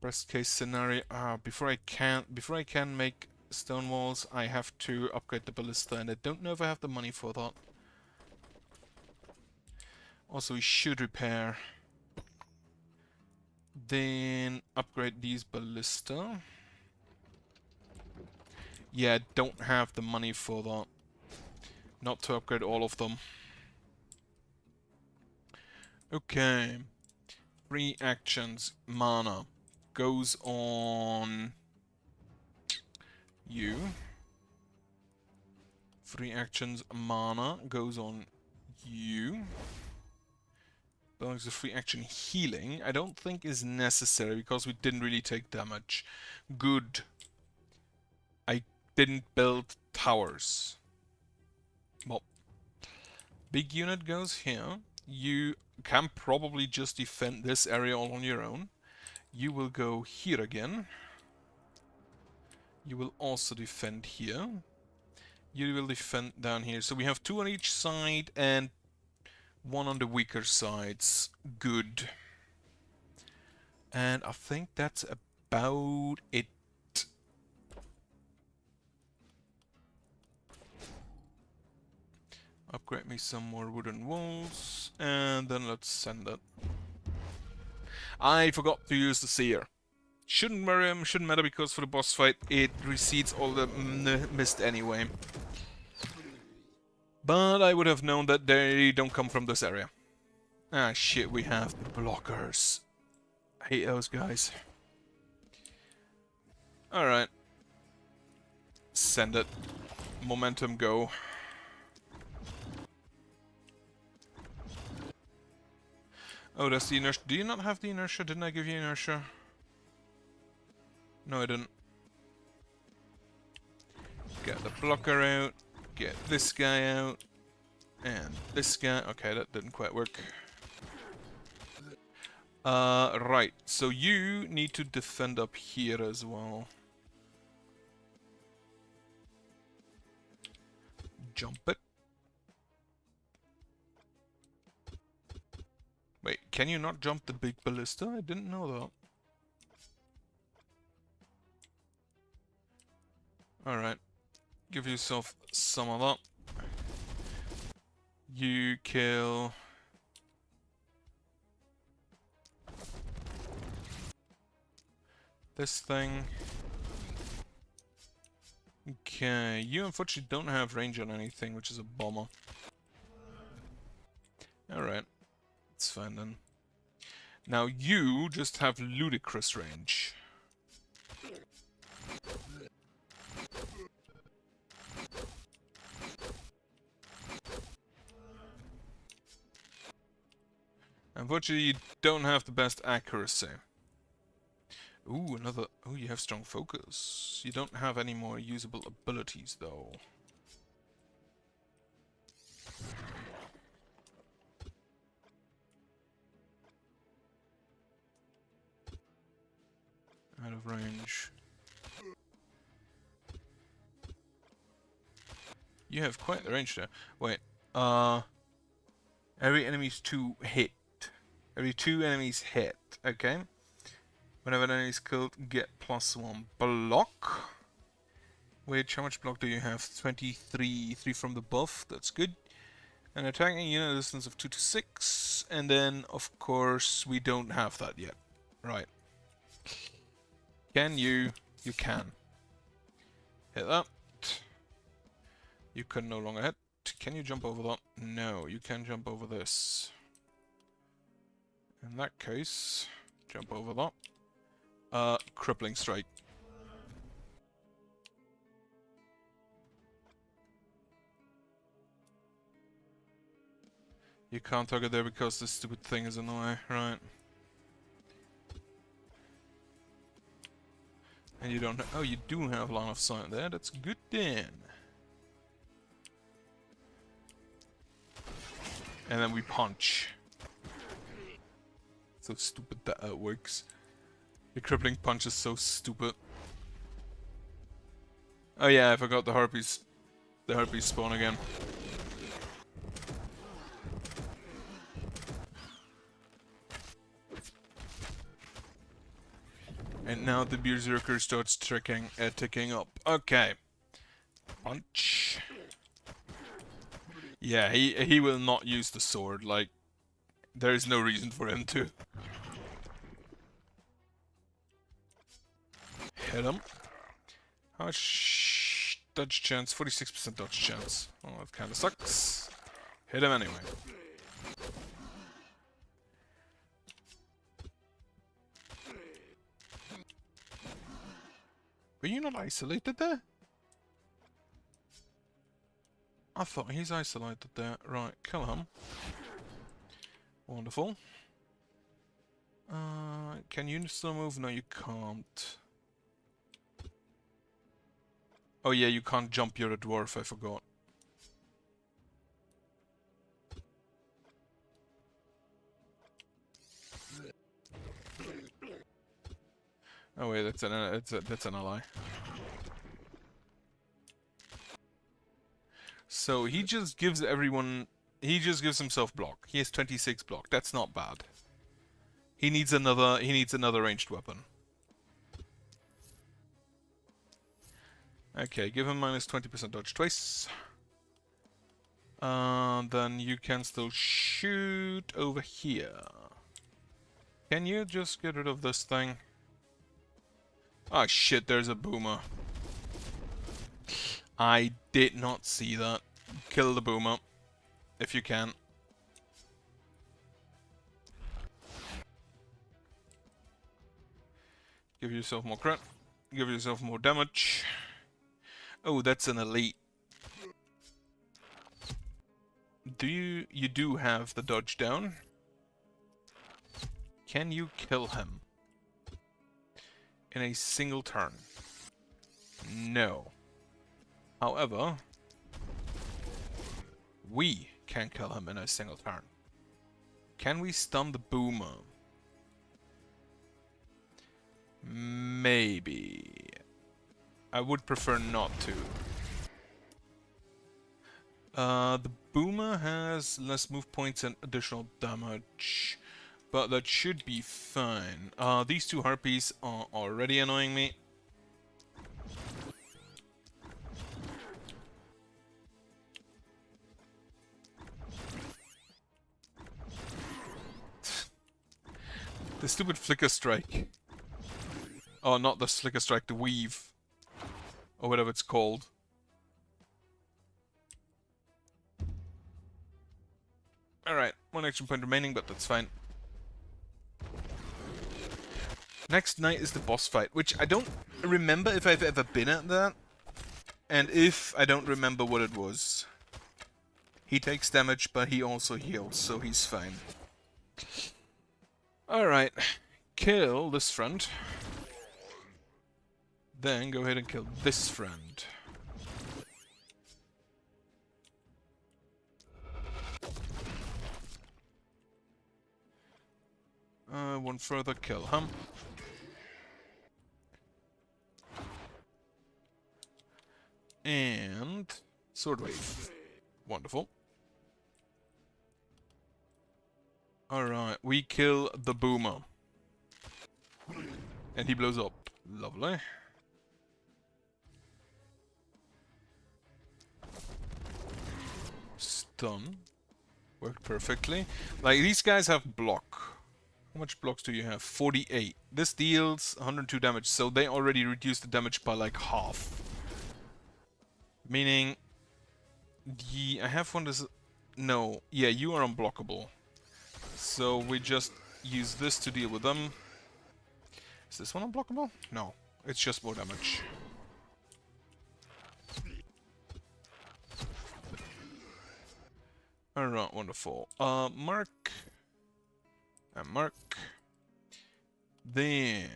Best case scenario. Before I can make stone walls, I have to upgrade the ballista, and I don't know if I have the money for that. Also, we should repair. Then upgrade these ballista. Yeah, I don't have the money for that. Not to upgrade all of them. Okay. 3 actions. Mana goes on you. 3 actions. Mana goes on you. Belongs to 3 action healing. I don't think is necessary because we didn't really take damage. Good. I didn't build towers. Well, big unit goes here. You can probably just defend this area all on your own. You will go here again. You will also defend here. You will defend down here. So we have 2 on each side and 1 on the weaker sides. Good. And I think that's about it. Upgrade me some more wooden walls, and then let's send it. I forgot to use the seer. Shouldn't matter because for the boss fight it recedes all the mist anyway. But I would have known that they don't come from this area. Ah shit, we have blockers. I hate those guys. Alright. Send it. Momentum go. Oh, that's the inertia. Do you not have the inertia? Didn't I give you inertia? No, I didn't. Get the blocker out. Get this guy out. And this guy. Okay, that didn't quite work. Right. So you need to defend up here as well. Jump it. Wait, can you not jump the big ballista? I didn't know that. Alright. Give yourself some of that. You kill... this thing. Okay, you unfortunately don't have range on anything, which is a bummer. Alright. It's fine then. Now you just have ludicrous range. Unfortunately, you don't have the best accuracy. Ooh, another... oh, you have strong focus. You don't have any more usable abilities, though. Out of range. You have quite the range there. Wait, every enemy's 2 hit. Every 2 enemies hit, okay? Whenever an enemy is killed, get +1 block. Which, how much block do you have? 23, 3 from the buff, that's good. An attacking unit distance of 2 to 6, and then, of course, we don't have that yet. Right. Can you? You can. Hit that. You can no longer hit. Can you jump over that? No, you can jump over this. In that case, jump over that. Crippling strike. You can't target there because this stupid thing is in the way, right? And you don't. Oh, you do have line of sight there. That's good then. And then we punch. So stupid that works. The crippling punch is so stupid. Oh yeah, I forgot the harpies. The harpies spawn again. And now the berserker starts ticking up. Okay. Punch. Yeah, he will not use the sword. Like, there is no reason for him to. Hit him. How much dodge chance? 46% dodge chance. Oh, that kind of sucks. Hit him anyway. Were you not isolated there? I thought he's isolated there. Right, kill him. Wonderful. Can you still move? No, you can't. Oh yeah, you can't jump. You're a dwarf, I forgot. Oh wait, that's an ally. So he just gives everyone. He just gives himself block. He has 26 block. That's not bad. He needs another. He needs another ranged weapon. Okay, give him minus 20% dodge twice. Then you can still shoot over here. Can you just get rid of this thing? Oh shit, there's a boomer. I did not see that. Kill the boomer. If you can. Give yourself more crit. Give yourself more damage. Oh, that's an elite. You do have the dodge down. Can you kill him? In a single turn? No. However, we can kill him in a single turn. Can we stun the boomer? Maybe. I would prefer not to. The boomer has less move points and additional damage, but that should be fine. These two harpies are already annoying me. The stupid flicker strike. Oh, not the flicker strike, the weave. Or whatever it's called. Alright, one action point remaining, but that's fine. Next night is the boss fight, which I don't remember if I've ever been at that. And if, I don't remember what it was. He takes damage, but he also heals, so he's fine. Alright, kill this friend. Then go ahead and kill this friend. One further kill him. And sword wave. Wonderful. Alright, we kill the boomer. And he blows up. Lovely. Stun. Worked perfectly. Like, these guys have block. How much blocks do you have? 48. This deals 102 damage, so they already reduced the damage by like half. Meaning... I have one that's... No. Yeah, you are unblockable. So we just use this to deal with them. Is this one unblockable? No. It's just more damage. Alright, wonderful. Mark. And mark. Then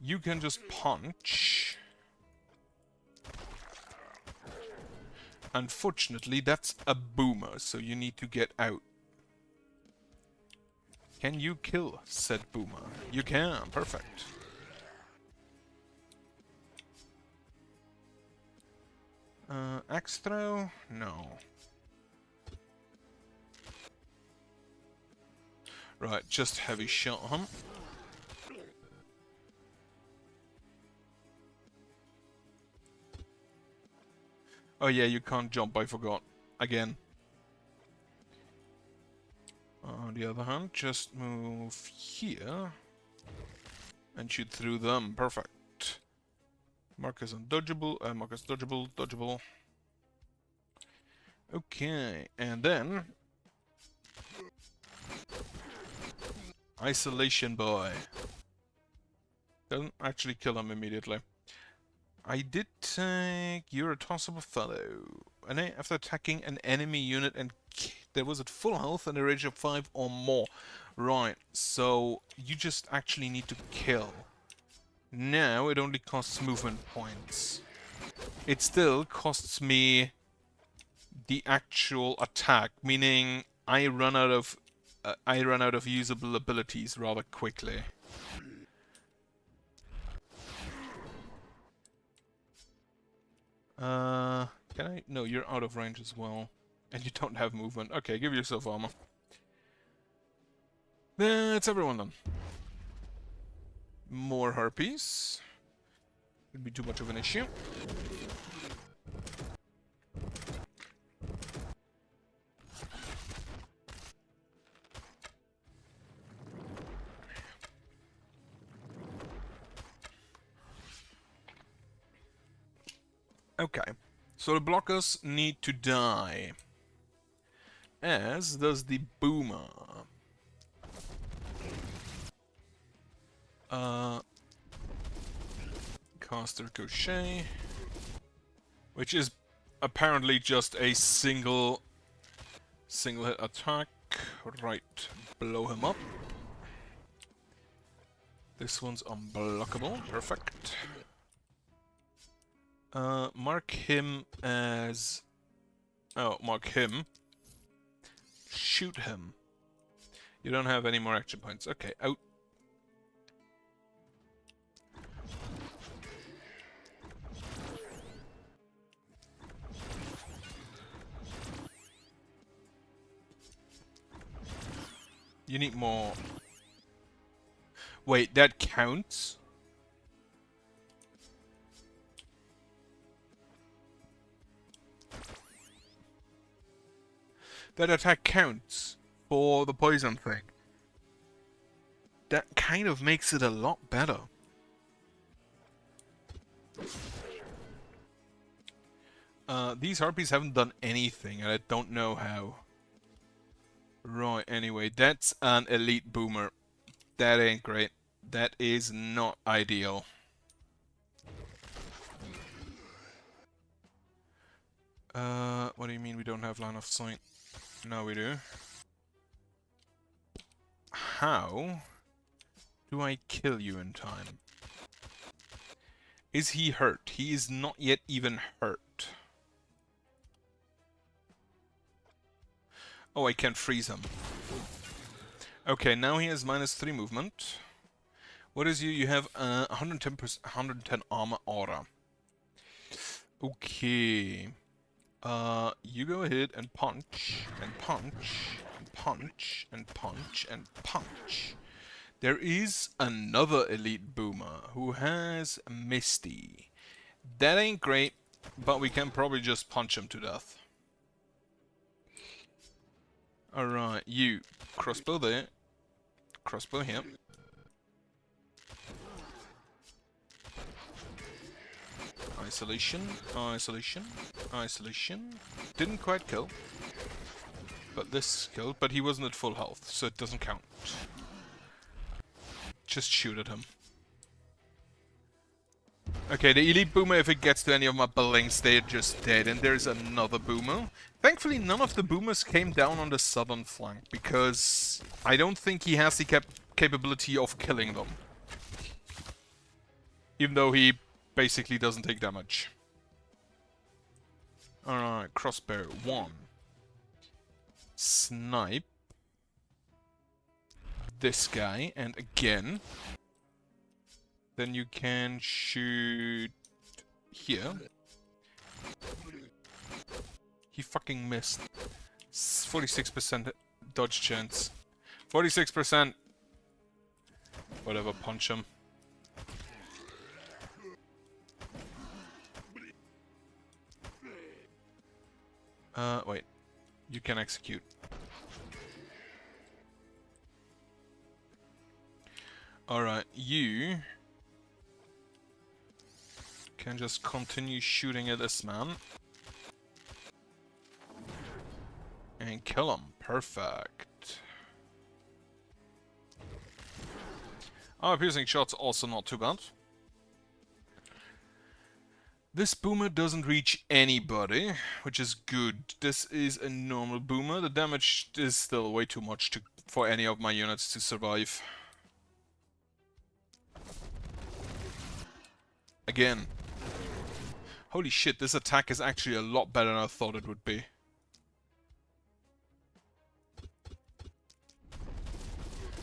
you can just punch. Unfortunately, that's a boomer, so you need to get out. Can you kill said boomer? You can, perfect. Axe throw? No. Right, just heavy shot him. Oh yeah, you can't jump, I forgot. Again. On the other hand, just move here. And shoot through them. Perfect. Marcus undodgeable. Marcus dodgeable. Dodgeable. Okay, and then... Isolation boy. Doesn't actually kill him immediately. I did take... You're a tossable fellow. And after attacking an enemy unit and there was at full health and a range of 5 or more. Right, so you just actually need to kill. Now it only costs movement points. It still costs me the actual attack, meaning I run out of usable abilities rather quickly. Can I? No, you're out of range as well. And you don't have movement. Okay, give yourself armor. That's everyone done. More harpies. Wouldn't be too much of an issue. Okay, so the blockers need to die. As does the boomer. Cast Ricochet. Which is apparently just a single hit attack. Right, blow him up. This one's unblockable. Perfect. Mark him as... Oh, mark him. Shoot him. You don't have any more action points. Okay, out. You need more... Wait, that counts? That attack counts for the poison thing. That kind of makes it a lot better. These harpies haven't done anything, and I don't know how. Right, anyway, that's an elite boomer. That ain't great. That is not ideal. What do you mean we don't have line of sight? No, we do. How do I kill you in time? Is he hurt? He is not yet even hurt. Oh, I can't freeze him. Okay, now he has -3 movement. What is you? You have 110 armor aura. Okay. You go ahead and punch, and punch, and punch, and punch, and punch. There is another elite boomer who has Misty. That ain't great, but we can probably just punch him to death. Alright, you. Crossbow there. Crossbow here. Isolation, isolation, isolation. Didn't quite kill. But this killed, but he wasn't at full health, so it doesn't count. Just shoot at him. Okay, the elite boomer, if it gets to any of my buildings, they're just dead. And there's another boomer. Thankfully, none of the boomers came down on the southern flank, because I don't think he has the capability of killing them. Even though he basically doesn't take damage. Alright, crossbow. 1. Snipe. This guy, and again. Then you can shoot here. He fucking missed. 46% dodge chance. 46%. Whatever, punch him. Wait. You can execute. Alright, you can just continue shooting at this man. And kill him. Perfect. Our piercing shot's also not too bad. This boomer doesn't reach anybody, which is good. This is a normal boomer. The damage is still way too much for any of my units to survive. Again. Holy shit, this attack is actually a lot better than I thought it would be.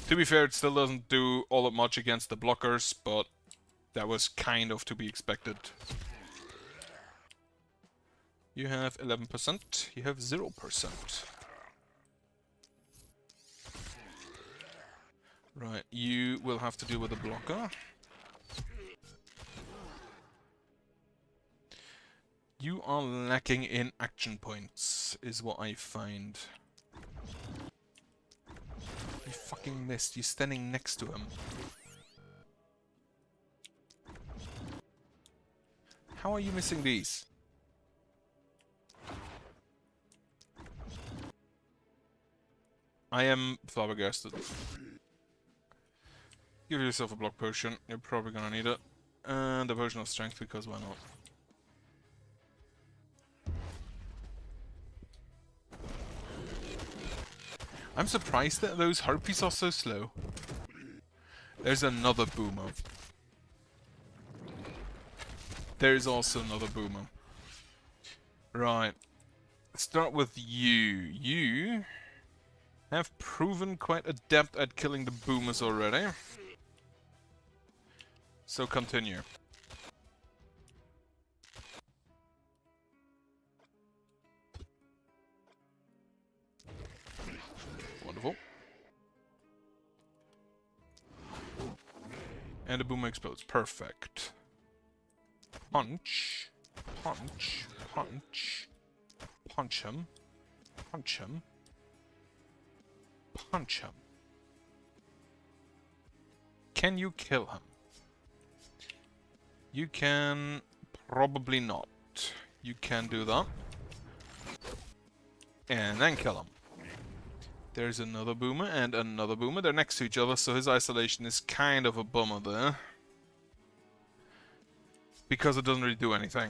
To be fair, it still doesn't do all that much against the blockers, but that was kind of to be expected. You have 11%, you have 0%. Right, you will have to deal with a blocker. You are lacking in action points, is what I find. You fucking missed, you're standing next to him. How are you missing these? I am flabbergasted. Give yourself a block potion, you're probably gonna need it. And a potion of strength, because why not? I'm surprised that those harpies are so slow. There's another boomer. There's also another boomer. Right. Let's start with you. You have proven quite adept at killing the boomers already. So continue. Wonderful. And the boomer explodes. Perfect. Punch. Punch. Punch. Punch him. Punch him. Punch him. Can you kill him? You can probably not. You can do that. And then kill him. There's another boomer and another boomer. They're next to each other, so his isolation is kind of a bummer there. Because it doesn't really do anything.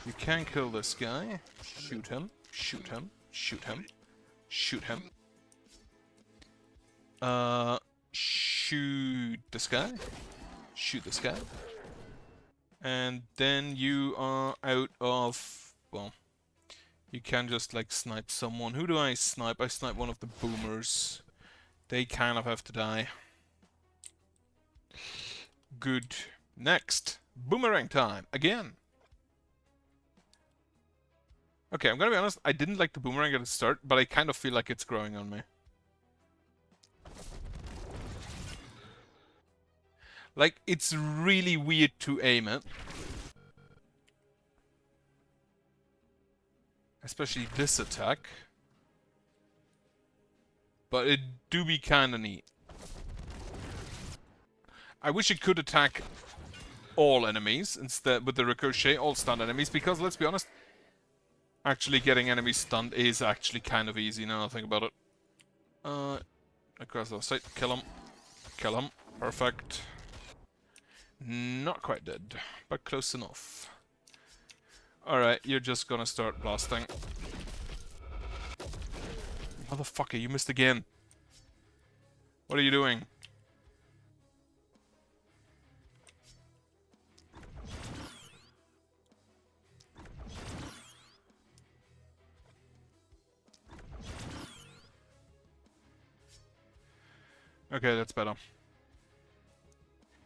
You can kill this guy. Shoot him. Shoot him. Shoot him. Shoot him. Shoot this guy. Shoot this guy. And then you are out of... well, you can just like snipe someone. Who do I snipe? I snipe one of the boomers. They kind of have to die. Good. Next. Boomerang time. Again. Okay, I'm gonna be honest. I didn't like the boomerang at the start, but I kind of feel like it's growing on me. Like, it's really weird to aim it. Especially this attack. But it do be kinda neat. I wish it could attack all enemies instead with the ricochet, all stunned enemies, because let's be honest, actually getting enemies stunned is actually kind of easy now I think about it. Across the site, kill him. Kill him. Perfect. Not quite dead, but close enough. Alright, you're just gonna start blasting. Motherfucker, you missed again. What are you doing? Okay, that's better.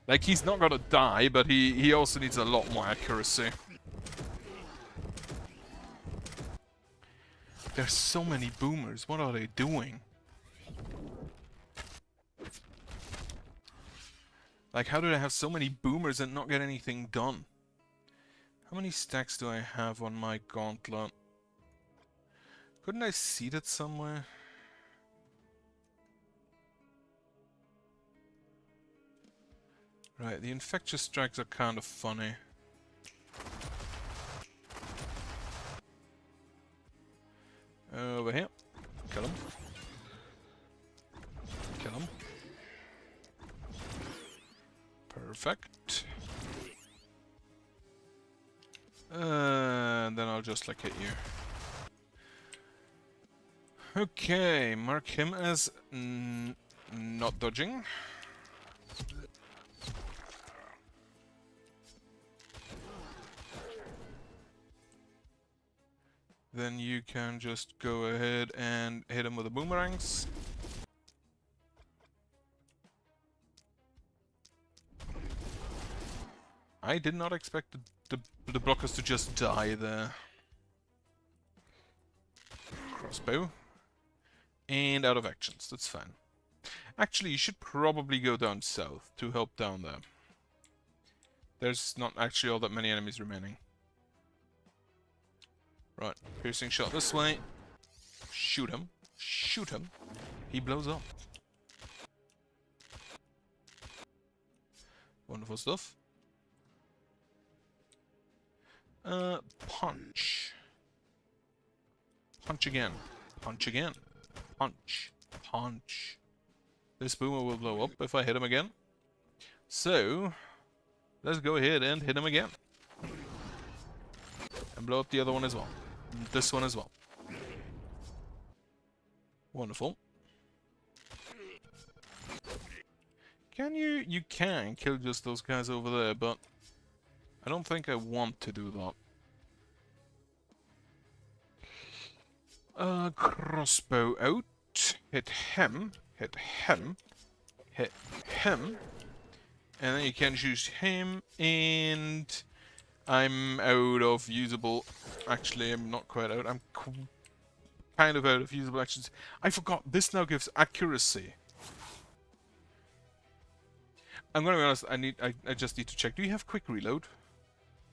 Like, he's not gonna die, but he also needs a lot more accuracy. There's so many boomers. What are they doing? Like, how do they have so many boomers and not get anything done? How many stacks do I have on my gauntlet? Couldn't I seed it somewhere? Right, the infectious strikes are kind of funny. Over here. Kill him. Kill him. Perfect. And then I'll just like hit you. Okay, mark him as not dodging. Then you can just go ahead and hit him with the boomerangs. I did not expect the blockers to just die there. Crossbow. And out of actions, that's fine. Actually, you should probably go down south to help down there. There's not actually all that many enemies remaining. Right, piercing shot this way. Shoot him. Shoot him. He blows up. Wonderful stuff. Punch. Punch again. Punch again. Punch. Punch. This boomer will blow up if I hit him again. So, let's go ahead and hit him again. And blow up the other one as well. This one as well. Wonderful. Can you... You can kill just those guys over there, but... I don't think I want to do that. Crossbow out. Hit him. Hit him. Hit him. And then you can choose him, and... I'm out of usable... Actually, I'm not quite out. I'm kind of out of usable actions. I forgot, this now gives accuracy. I'm gonna be honest, I just need to check. Do you have quick reload?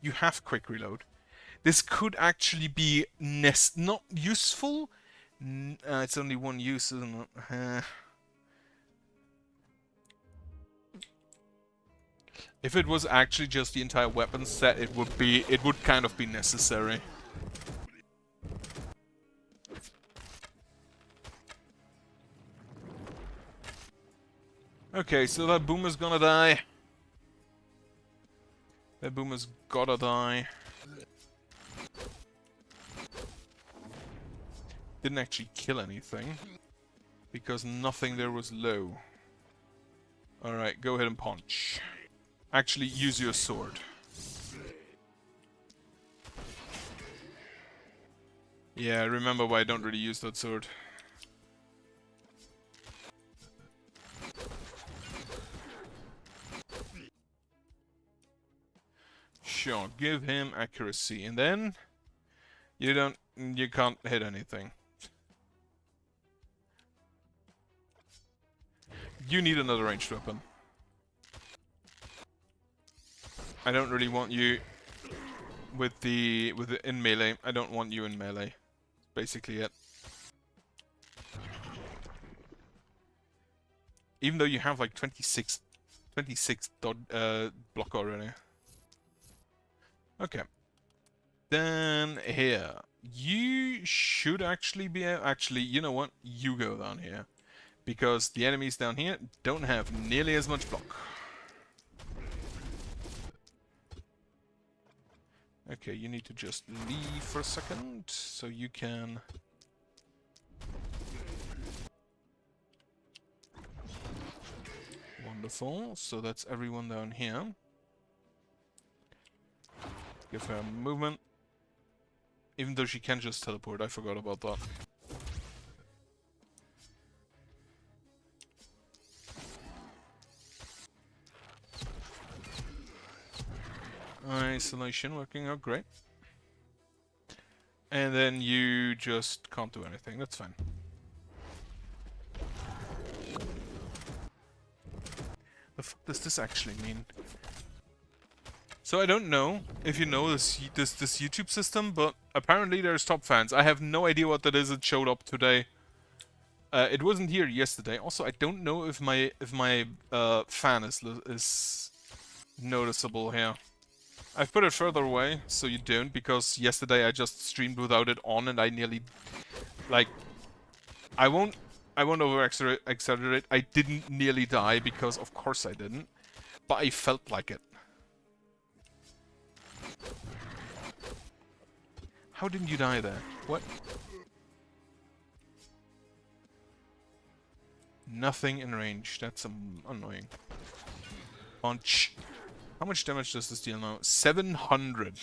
You have quick reload. This could actually be not useful. It's only one use, isn't it? If it was actually just the entire weapon set, it would kind of be necessary. Okay, so that boomer's gonna die. That boomer's gotta die. Didn't actually kill anything, because nothing there was low. Alright, go ahead and punch. Actually, use your sword. Yeah, I remember why I don't really use that sword. Sure, give him accuracy, and then you can't hit anything. You need another ranged weapon. I don't really want you with the in melee. I don't want you in melee. Basically it. Even though you have like 26 block already. Okay. Then here. You should actually be actually, you know what? You go down here. Because the enemies down here don't have nearly as much block. Okay, you need to just leave for a second, so you can... Wonderful, so that's everyone down here. Give her movement. Even though she can just teleport, I forgot about that. Isolation working out great. And then you just can't do anything, that's fine. The fuck does this actually mean? So I don't know if you know this YouTube system, but apparently there's top fans. I have no idea what that is. It showed up today. It wasn't here yesterday. Also, I don't know if my fan is noticeable here. I've put it further away so you don't, because yesterday I just streamed without it on and I nearly, like, I won't over exaggerate. I didn't nearly die because of course I didn't, but I felt like it. How didn't you die there? What? Nothing in range. That's annoying. Punch. How much damage does this deal now? 700.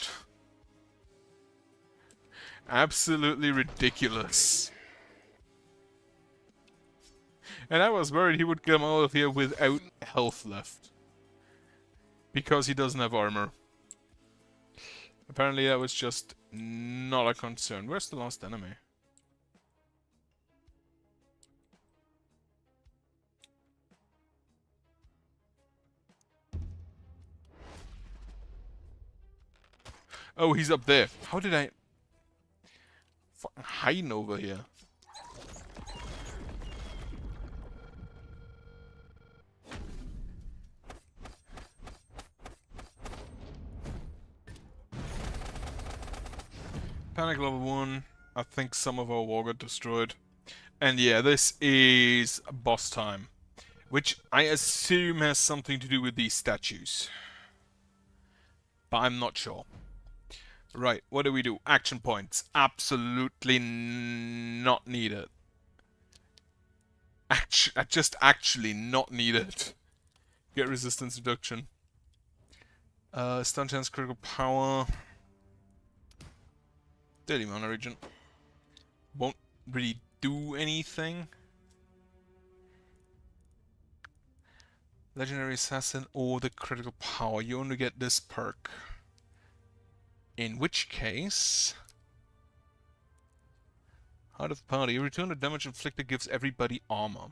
Absolutely ridiculous. And I was worried he would come out of here without health left. Because he doesn't have armor. Apparently that was just not a concern. Where's the last enemy? Oh, he's up there. How did I... fucking hiding over here? Panic level 1. I think some of our war got destroyed. And yeah, this is boss time. Which I assume has something to do with these statues. But I'm not sure. Right, what do we do? Action points. Absolutely not needed. Just actually not needed. Get resistance reduction. Stun chance, critical power. Daily mana region. Won't really do anything. Legendary Assassin or the critical power. You only get this perk. In which case... Heart of the Party. Return the damage inflicted gives everybody armor.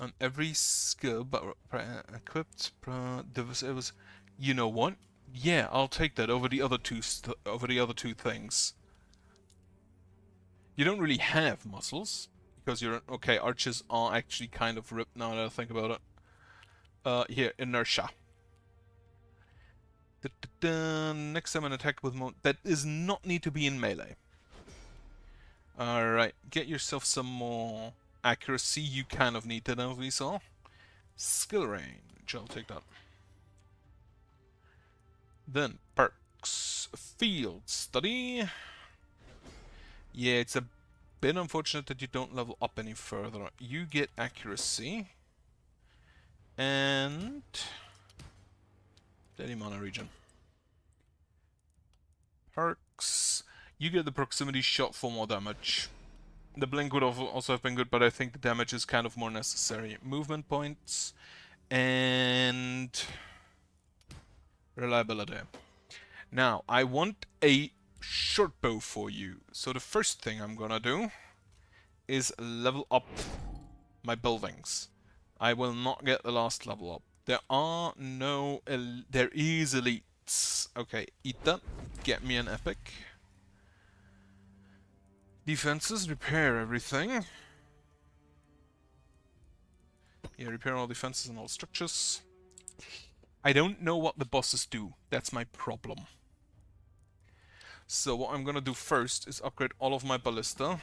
On every skill, but equipped... it was... You know what? Yeah, I'll take that over the other two things. You don't really have muscles because you're okay. Archers are actually kind of ripped now that I think about it. Here, inertia. Next time an attack with that does not need to be in melee. All right, get yourself some more accuracy. You kind of need that, as we saw. Skill range. I'll take that. Then perks. Field study. Yeah, it's a bit unfortunate that you don't level up any further. You get accuracy. And... Daily mana region. Perks. You get the proximity shot for more damage. The blink would also have been good, but I think the damage is kind of more necessary. Movement points. And... reliability. Now, I want a short bow for you. So the first thing I'm gonna do is level up my buildings. I will not get the last level up. There are no... there is elites. Okay, eat that. Get me an epic. Defenses, repair everything. Yeah, repair all defenses and all structures. I don't know what the bosses do. That's my problem. So what I'm gonna do first is upgrade all of my ballista.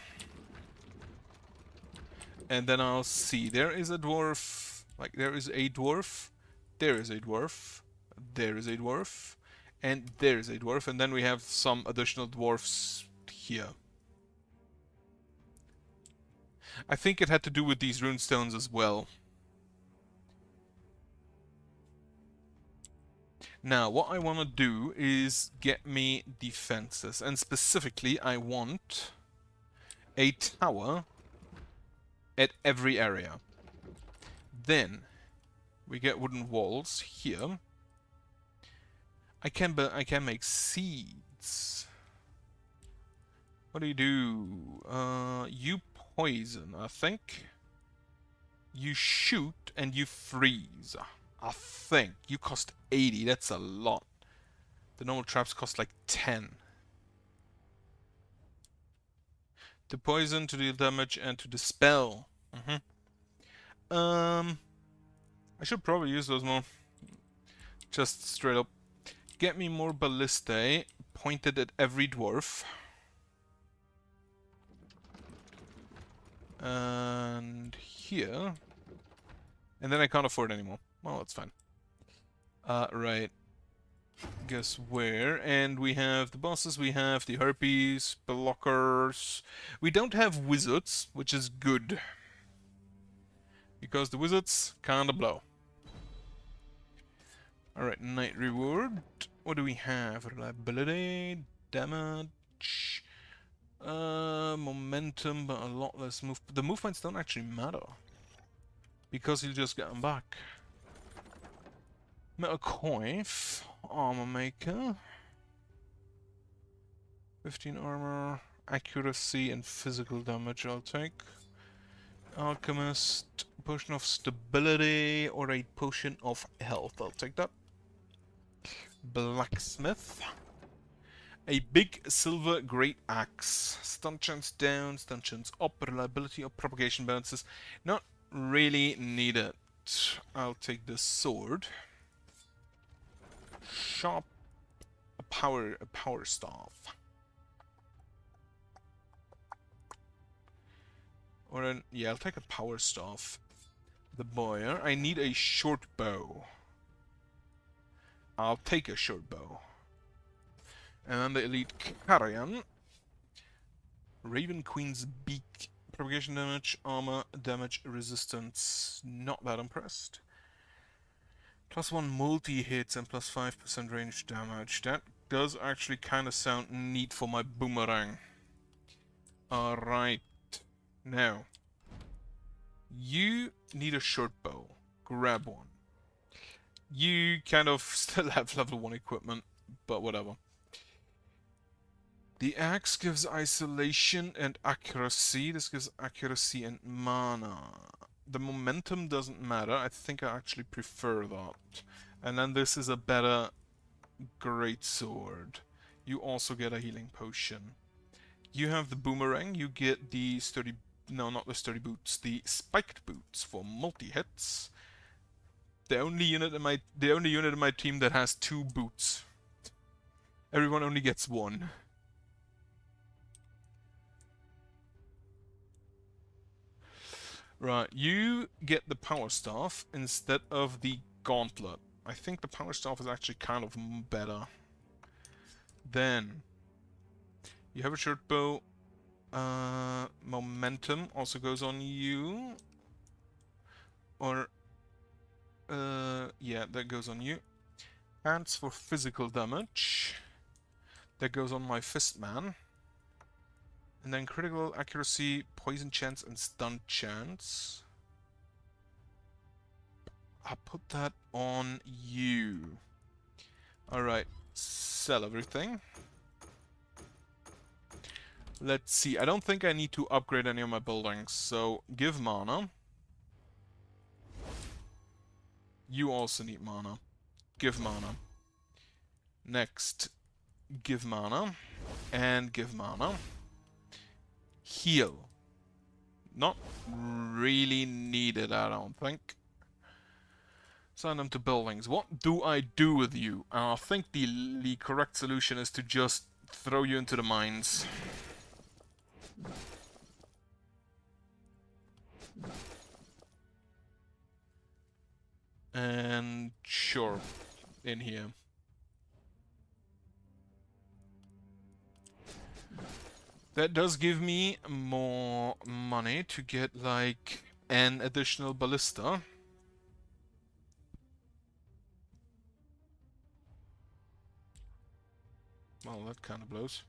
And then I'll see. There is a dwarf. Like, there is a dwarf. There is a dwarf. There is a dwarf. And there is a dwarf. And then we have some additional dwarfs here. I think it had to do with these runestones as well. Now, what I want to do is get me defenses. And specifically, I want a tower at every area. Then, we get wooden walls here. I can make seeds. What do? You poison, I think. You shoot and you freeze. I think. You cost 80, that's a lot. The normal traps cost like 10. To poison, to deal damage, and to dispel. I should probably use those more. Just straight up. Get me more ballistae pointed at every dwarf. And here. And then I can't afford anymore. Well, that's fine. Right. Guess where? And we have the bosses, we have the harpies, blockers. We don't have wizards, which is good. Because the wizards kinda blow. Alright, night reward. What do we have? Reliability, damage, momentum, but a lot less move. The movements don't actually matter. Because you just get them back. Metal coif, armor maker. 15 armor, accuracy and physical damage I'll take. Alchemist, potion of stability or a potion of health. I'll take that. Blacksmith. A big silver great axe. Stun chance down, stun chance up, reliability up, propagation bounces. Not really needed. I'll take this sword. Sharp, a power staff. Or yeah, I'll take a power staff. The boyer. I need a short bow. I'll take a short bow. And then the elite carrion. Raven Queen's beak. Propagation damage, armor, damage, resistance. Not that impressed. +1 multi-hits and +5% range damage. That does actually kind of sound neat for my boomerang. Alright. Now. You need a short bow. Grab one. You kind of still have level 1 equipment, but whatever. The axe gives isolation and accuracy. This gives accuracy and mana. The momentum doesn't matter. I think I actually prefer that. And then this is a better greatsword. You also get a healing potion. You have the boomerang. You get the sturdy... No, not the sturdy boots. The spiked boots for multi-hits. The only unit in my team that has 2 boots. Everyone only gets 1. Right, you get the power staff instead of the gauntlet. I think the power staff is actually kind of better. Then you have a short bow. Momentum also goes on you. Or yeah, that goes on you. Hands for physical damage. That goes on my fistman. And then critical accuracy, poison chance, and stun chance. I'll put that on you. Alright, sell everything. Let's see, I don't think I need to upgrade any of my buildings, so give mana. You also need mana. Give mana. Next, give mana. And give mana. Heal. Not really needed, I don't think. Send them to buildings. What do I do with you? I think the correct solution is to just throw you into the mines. And sure, in here. That does give me more money to get, like, an additional ballista. Well, that kind of blows.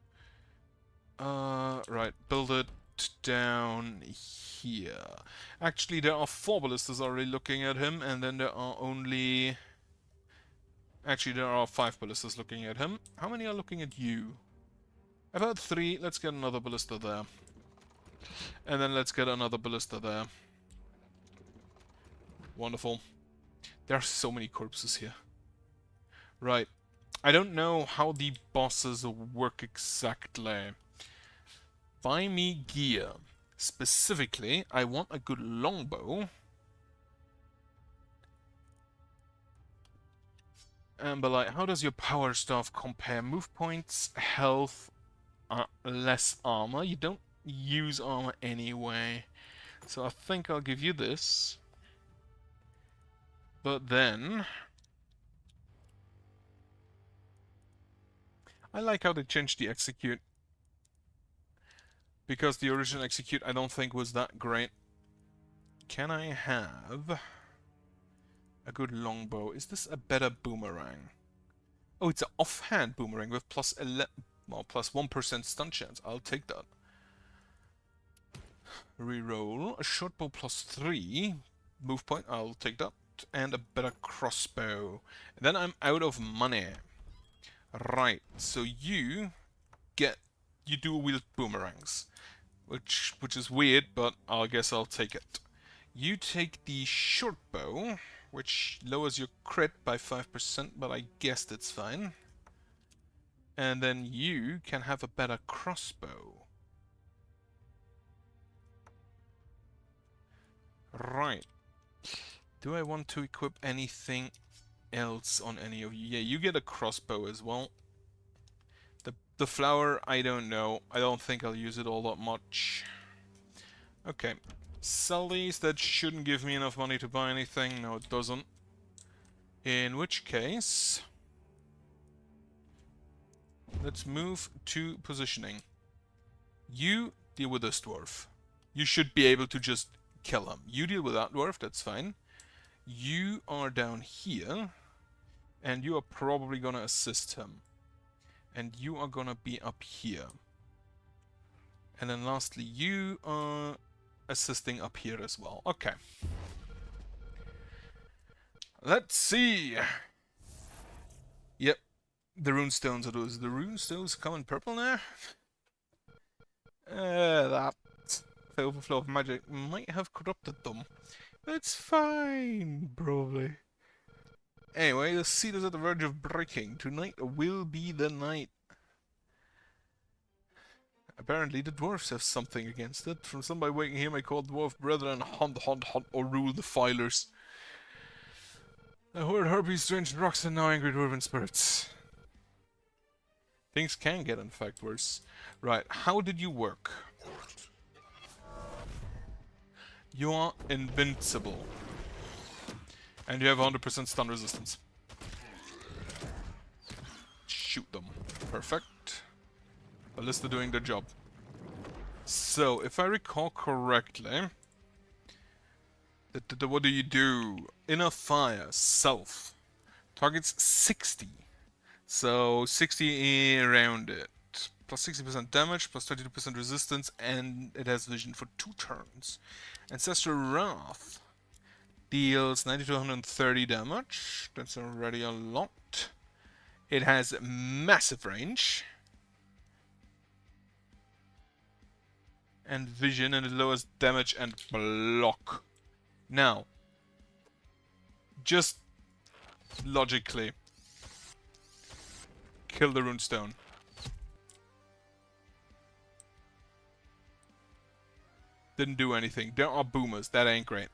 Right, build it down here. Actually, there are 4 ballistas already looking at him, and then there are only... Actually, there are 5 ballistas looking at him. How many are looking at you? I've had 3. Let's get another ballista there. And then let's get another ballista there. Wonderful. There are so many corpses here. Right. I don't know how the bosses work exactly. Buy me gear. Specifically, I want a good longbow. But like, how does your power staff compare? Move points, health, less armor. You don't use armor anyway. So I think I'll give you this. But then... I like how they changed the execute. Because the original execute I don't think was that great. Can I have a good longbow? Is this a better boomerang? Oh, it's an offhand boomerang with plus 1% stun chance. I'll take that. Reroll. A shortbow plus 3. Move point. I'll take that. And a better crossbow. And then I'm out of money. Right. So you dual wield boomerangs. Which is weird, but I guess I'll take it. You take the shortbow, which lowers your crit by 5%, but I guess that's fine. And then you can have a better crossbow. Right. Do I want to equip anything else on any of you? Yeah, you get a crossbow as well. The flower, I don't know. I don't think I'll use it all that much. Okay. Sell these. That shouldn't give me enough money to buy anything. No, it doesn't. In which case... let's move to positioning. You deal with this dwarf. You should be able to just kill him. You deal with that dwarf, that's fine. You are down here. And you are probably gonna assist him. And you are gonna be up here. And then lastly, you are assisting up here as well. Okay. Let's see. Yep. The runestones are those. The runestones come in purple now? That overflow of magic might have corrupted them. But it's fine, probably. Anyway, the seed is at the verge of breaking. Tonight will be the night. Apparently the dwarfs have something against it. From somebody waking here, my called dwarf brethren hunt, or rule the filers. I heard herpes, strange rocks, and now angry dwarven spirits. Things can get, in fact, worse. Right, how did you work? You are invincible. And you have 100% stun resistance. Shoot them. Perfect. Ballista doing their job. So, if I recall correctly... what do you do? Inner fire, self. Targets 60. So, 60 around it. Plus 60% damage, plus 22% resistance, and it has vision for 2 turns. Ancestral Wrath deals 90 to 130 damage. That's already a lot. It has massive range. And vision, and it lowers damage and block. Now, just logically, kill the runestone. Didn't do anything. There are boomers. That ain't great.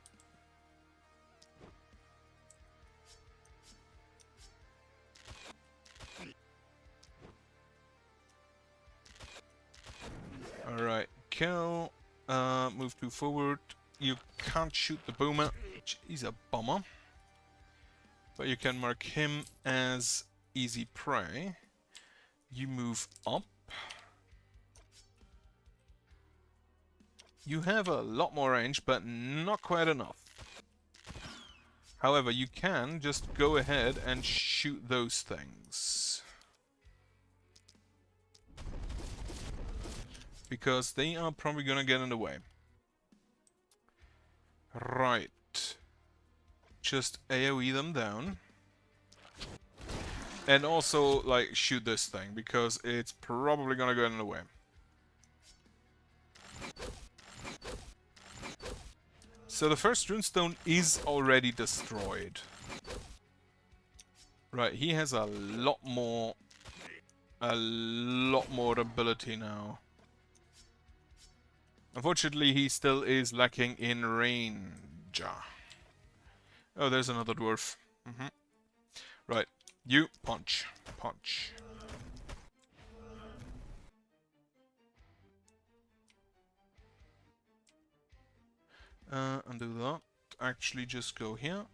Alright. Kill. Move 2 forward. You can't shoot the boomer, which is a bummer. But you can mark him as easy prey. You move up. You have a lot more range, but not quite enough. However, you can just go ahead and shoot those things. Because they are probably gonna get in the way. Right. Just AoE them down. And also, like, shoot this thing, because it's probably gonna get in the way. So the first runestone is already destroyed. Right, he has a lot more ability now. Unfortunately, he still is lacking in range. Oh, there's another dwarf. Right, you punch. Punch. Undo that. Actually, just go here.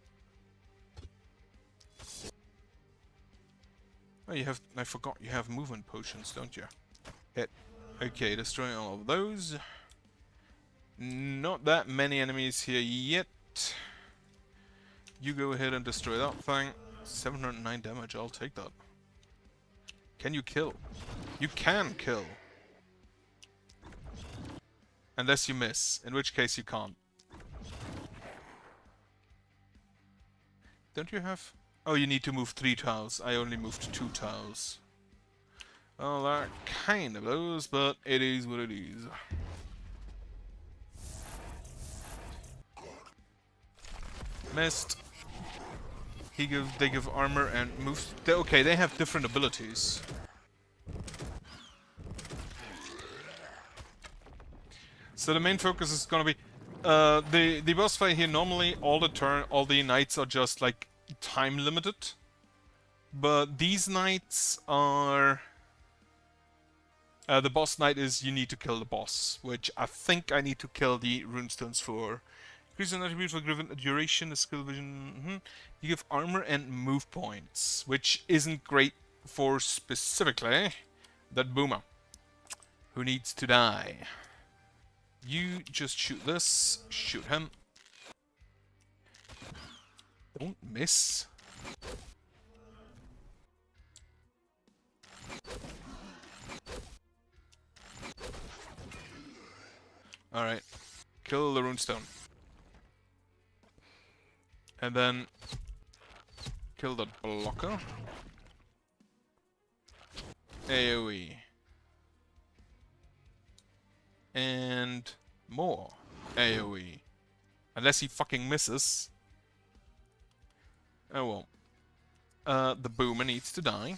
Oh, you have... I forgot you have movement potions, don't you? Hit. Okay, destroy all of those. Not that many enemies here yet. You go ahead and destroy that thing. 709 damage, I'll take that. Can you kill? You can kill. Unless you miss, in which case you can't. Don't you have... Oh, you need to move 3 tiles. I only moved 2 tiles. Well, that kind of blows, but it is what it is. Missed. They give armor and moves. Okay, they have different abilities. So the main focus is gonna be the boss fight here. Normally, all the knights are just like time limited, but these knights are. The boss knight is you need to kill the boss, which I think I need to kill the runestones for. Increase an attribute for given a duration, a skill vision. You give armor and move points, which isn't great for specifically that boomer who needs to die. You just shoot this, shoot him. Don't miss. Alright, kill the runestone. And then kill that blocker. AoE. And more AoE. Unless he fucking misses. Oh well. The boomer needs to die.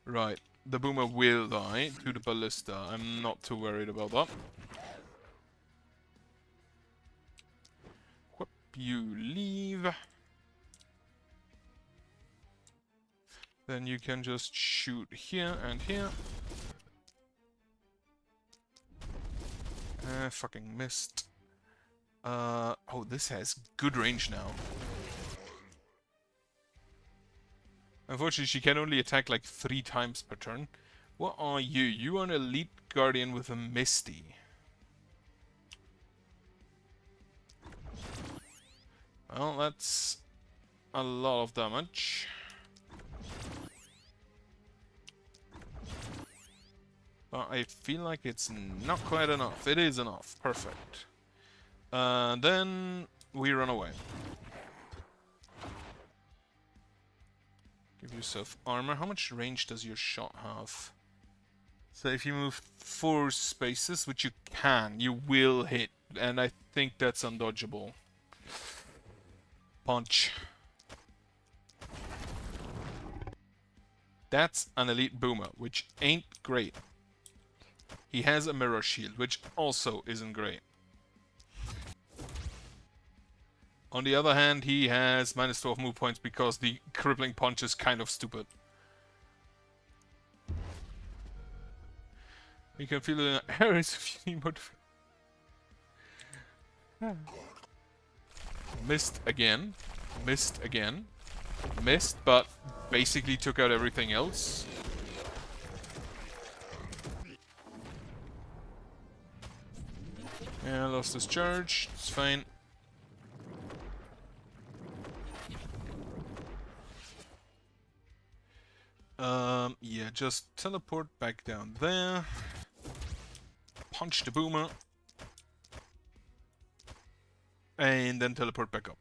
Right. The boomer will die to the ballista. I'm not too worried about that. Whoop, you leave. Then you can just shoot here and here. Fucking missed. Oh, this has good range now. Unfortunately, she can only attack like 3 times per turn. What are you? You are an elite guardian with a Misty. Well, that's a lot of damage. But I feel like it's not quite enough. It is enough. Perfect. Then we run away. Give yourself armor. How much range does your shot have? So if you move 4 spaces, which you can, you will hit. And I think that's undodgeable. Punch. That's an elite boomer, which ain't great. He has a mirror shield, which also isn't great. On the other hand, he has minus 12 move points because the crippling punch is kind of stupid. You can feel the arrows if you need motivation. Missed again. Missed again. Missed, but basically took out everything else. Yeah, lost his charge. It's fine. Yeah, just teleport back down there. Punch the boomer. And then teleport back up.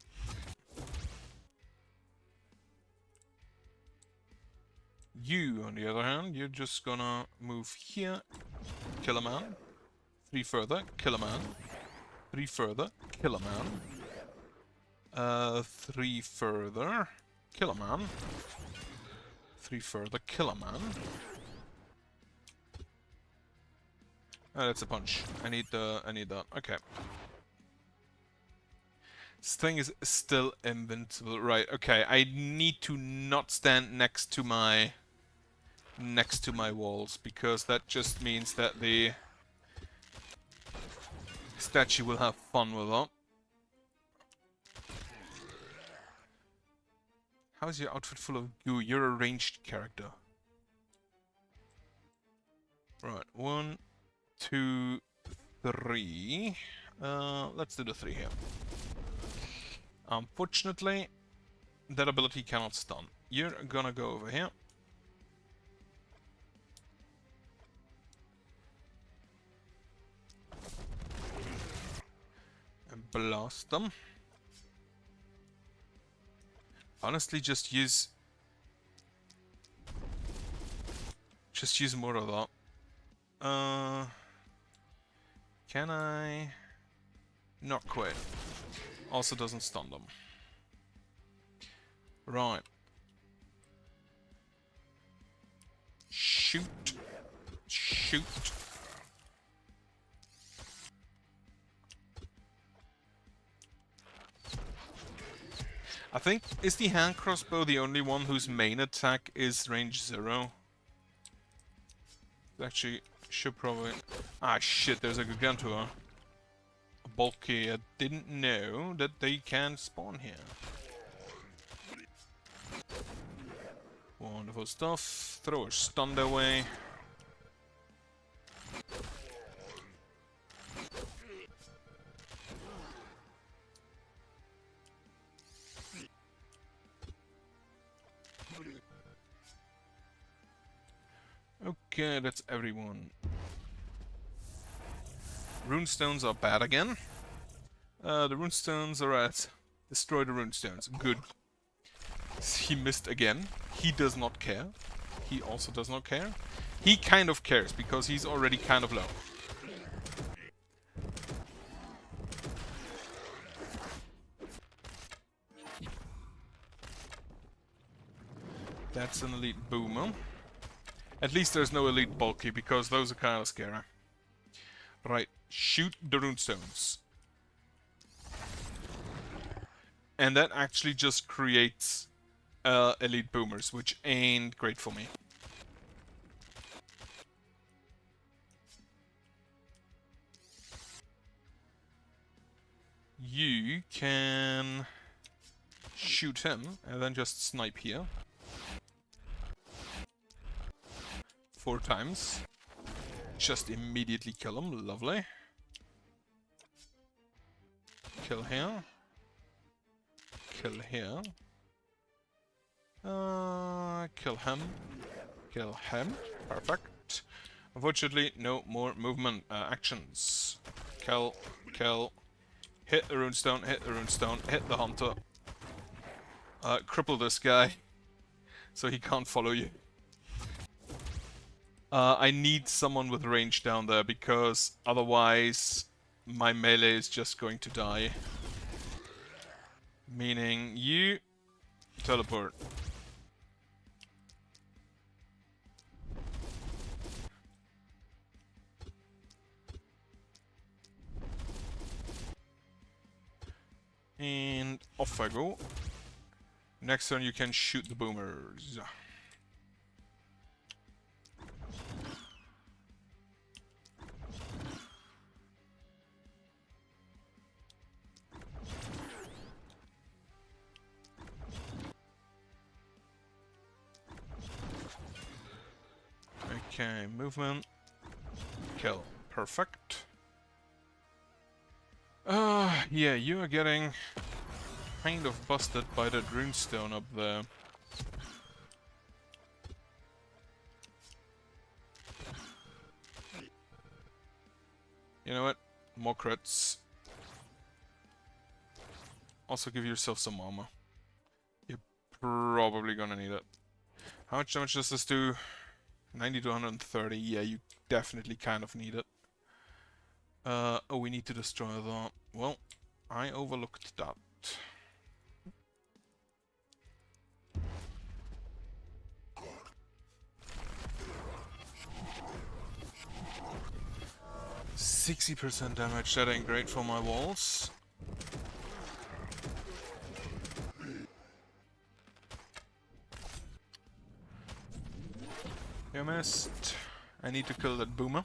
You, on the other hand, you're just gonna move here, kill a man. 3 further, kill a man. 3 further, kill a man. 3 further. Kill a man. 3 further. Kill a man. Oh, that's a punch. I need that. Okay. This thing is still invincible. Right, okay. I need to not stand next to my walls, because that just means that the statue will have fun with that. How's your outfit full of goo? You're a ranged character. Right, 1, 2, 3. Let's do the 3 here. Unfortunately, that ability cannot stun. You're gonna go over here. And blast them. Honestly, just use more of that. Can I not quit? Also doesn't stun them. Right. Shoot. Shoot. I think, is the hand crossbow the only one whose main attack is range 0? Actually, should probably... Ah shit, there's a Gargantua. A bulky. I didn't know that they can spawn here. Wonderful stuff. Throw a stun their way. Okay, that's everyone. Runestones are bad again. The runestones are at... Destroy the runestones. Good. He missed again. He does not care. He also does not care. He kind of cares, because he's already kind of low. That's an elite boomer. At least there's no elite bulky, because those are kind of scary. Right, shoot the runestones. And that actually just creates elite boomers, which ain't great for me. You can shoot him and then just snipe here. 4 times. Just immediately kill him. Lovely. Kill here. Kill here. Kill him. Kill him. Perfect. Unfortunately, no more movement actions. Kill. Kill. Hit the runestone. Hit the runestone. Hit the hunter. Cripple this guy so he can't follow you. I need someone with range down there, because otherwise my melee is just going to die. Meaning you teleport. And off I go. Next turn you can shoot the boomers. Okay, movement. Kill. Perfect. Yeah, you are getting kind of busted by that runestone up there. You know what? More crits. Also give yourself some armor. You're probably gonna need it. How much damage does this do? 90 to 130. Yeah, you definitely kind of need it. Oh, we need to destroy that. Well, I overlooked that. 60% damage, that ain't great for my walls. You missed. I need to kill that boomer.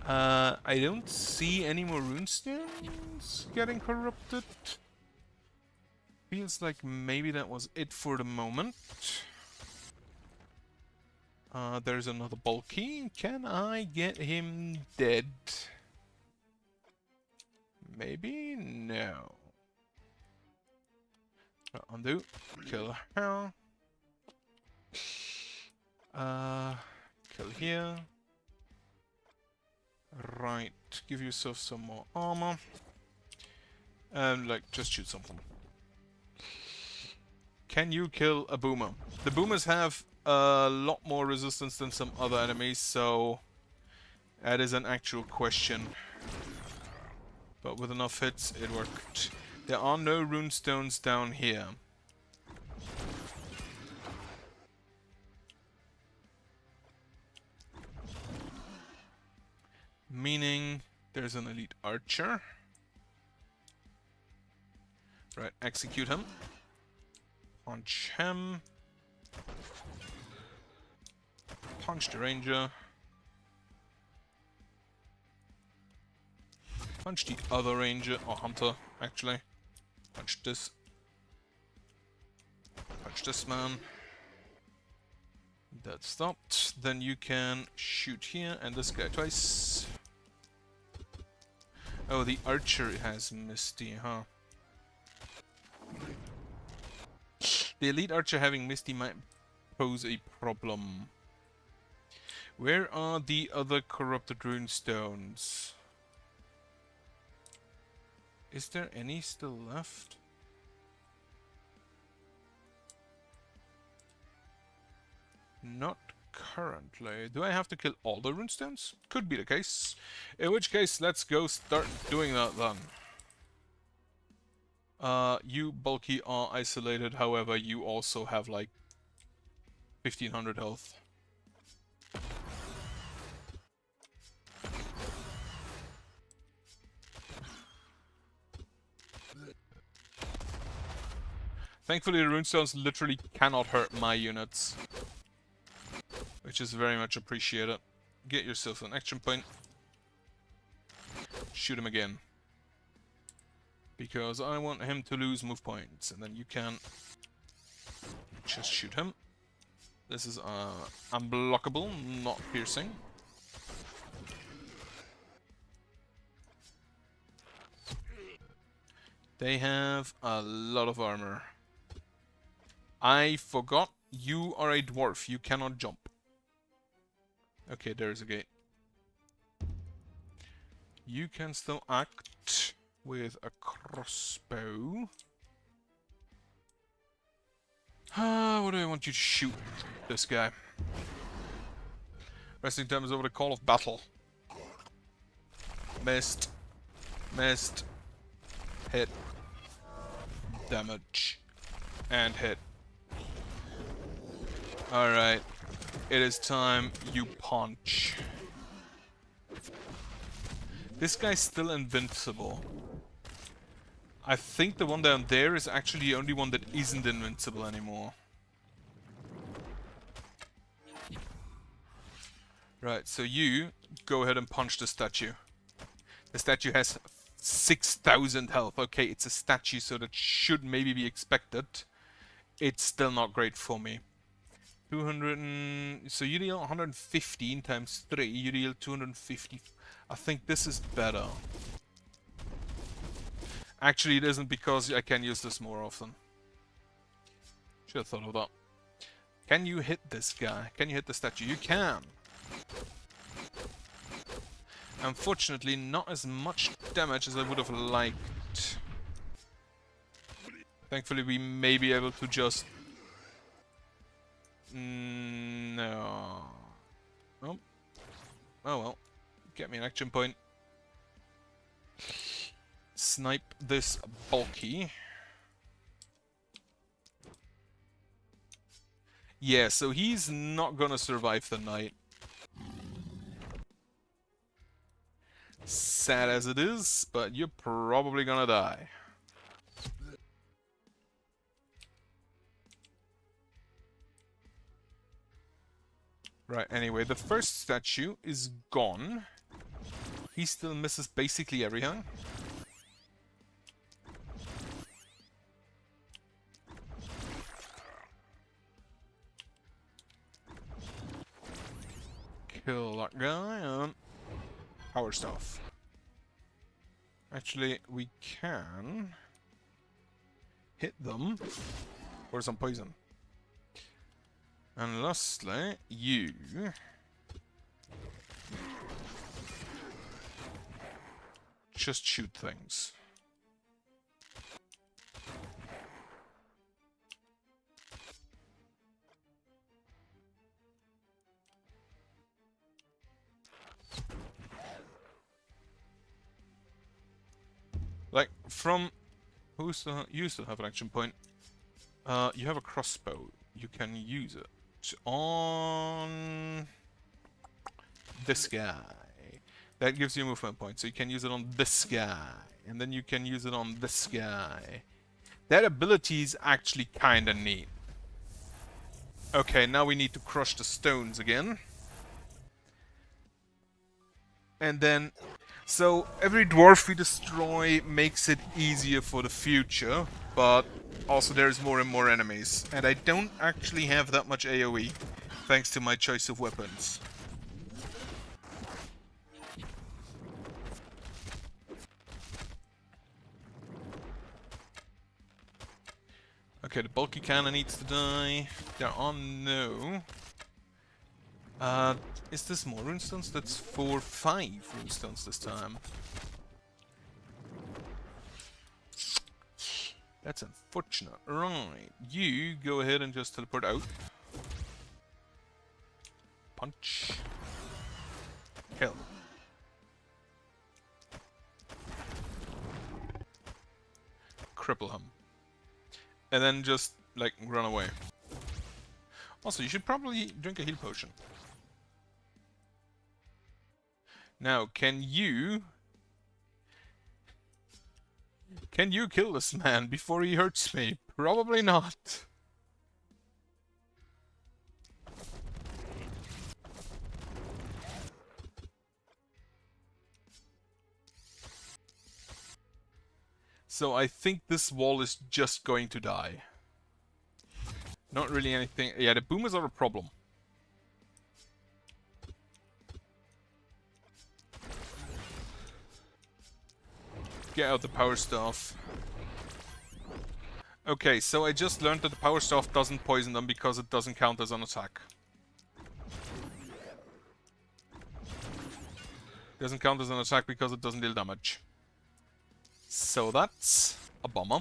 I don't see any more runestones getting corrupted. Feels like maybe that was it for the moment. There's another bulky. Can I get him dead? Maybe? No. Undo. Kill her. Kill here. Right. Give yourself some more armor. And, like, just shoot something. Can you kill a boomer? The boomers have a lot more resistance than some other enemies, so that is an actual question. But with enough hits, it worked. There are no runestones down here. Meaning there's an elite archer. Right, execute him. Punch him. Punch the ranger. Punch the other ranger, or hunter, actually. Punch this. Punch this man. That stopped. Then you can shoot here and this guy twice. Oh, the archer has Misty, huh? The elite archer having Misty might pose a problem. Where are the other corrupted runestones? Is there any still left? Not currently. Do I have to kill all the runestones? Could be the case. In which case, let's go start doing that then. You bulky are isolated, however, you also have like 1500 health. Thankfully, the runestones literally cannot hurt my units, which is very much appreciated. Get yourself an action point. Shoot him again. Because I want him to lose move points, and then you can just shoot him. This is unblockable, not piercing. They have a lot of armor. I forgot, you are a dwarf, you cannot jump. Okay, there's a gate. You can still act with a crossbow. What do I want you to shoot? This guy. Resting time is over the call of battle. Missed. Missed. Hit. Damage. And hit. Alright. It is time you punch. This guy's still invincible. I think the one down there is actually the only one that isn't invincible anymore. Right, so you go ahead and punch the statue. The statue has 6,000 health. Okay, it's a statue, so that should maybe be expected. It's still not great for me. 200 and... So you deal 115 times 3, you deal 250. I think this is better. Actually, it isn't, because I can use this more often. Should have thought of that. Can you hit this guy? Can you hit the statue? You can! Unfortunately, not as much damage as I would have liked. Thankfully, we may be able to just... No. Oh. Oh well. Get me an action point. Snipe this bulky. Yeah, so he's not gonna survive the night. sad as it is, but you're probably gonna die. Right, anyway, the first statue is gone. He still misses basically everything. Kill that guy and power stuff. Actually, we can hit them for some poison. And lastly, you just shoot things. Like, from... you still have an action point. You have a crossbow. You can use it on this guy. That gives you a movement point, so you can use it on this guy. And then you can use it on this guy. That ability is actually kinda neat. Okay, now we need to crush the stones again. And then... So, every dwarf we destroy makes it easier for the future, but also there's more and more enemies. And I don't actually have that much AoE, thanks to my choice of weapons. Okay, the bulky cannon needs to die. There are no... is this more runestones? That's 5 runestones this time. That's unfortunate. Right, you go ahead and just teleport out. Punch. Kill. Cripple him. And then just, like, run away. Also, you should probably drink a heal potion. Now, can you kill this man before he hurts me? Probably not. So I think this wall is just going to die. Not really anything. Yeah, the boomers are a problem. Get out the power staff. Okay, so I just learned that the power staff doesn't poison them because it doesn't count as an attack. Doesn't count as an attack because it doesn't deal damage. So that's a bummer.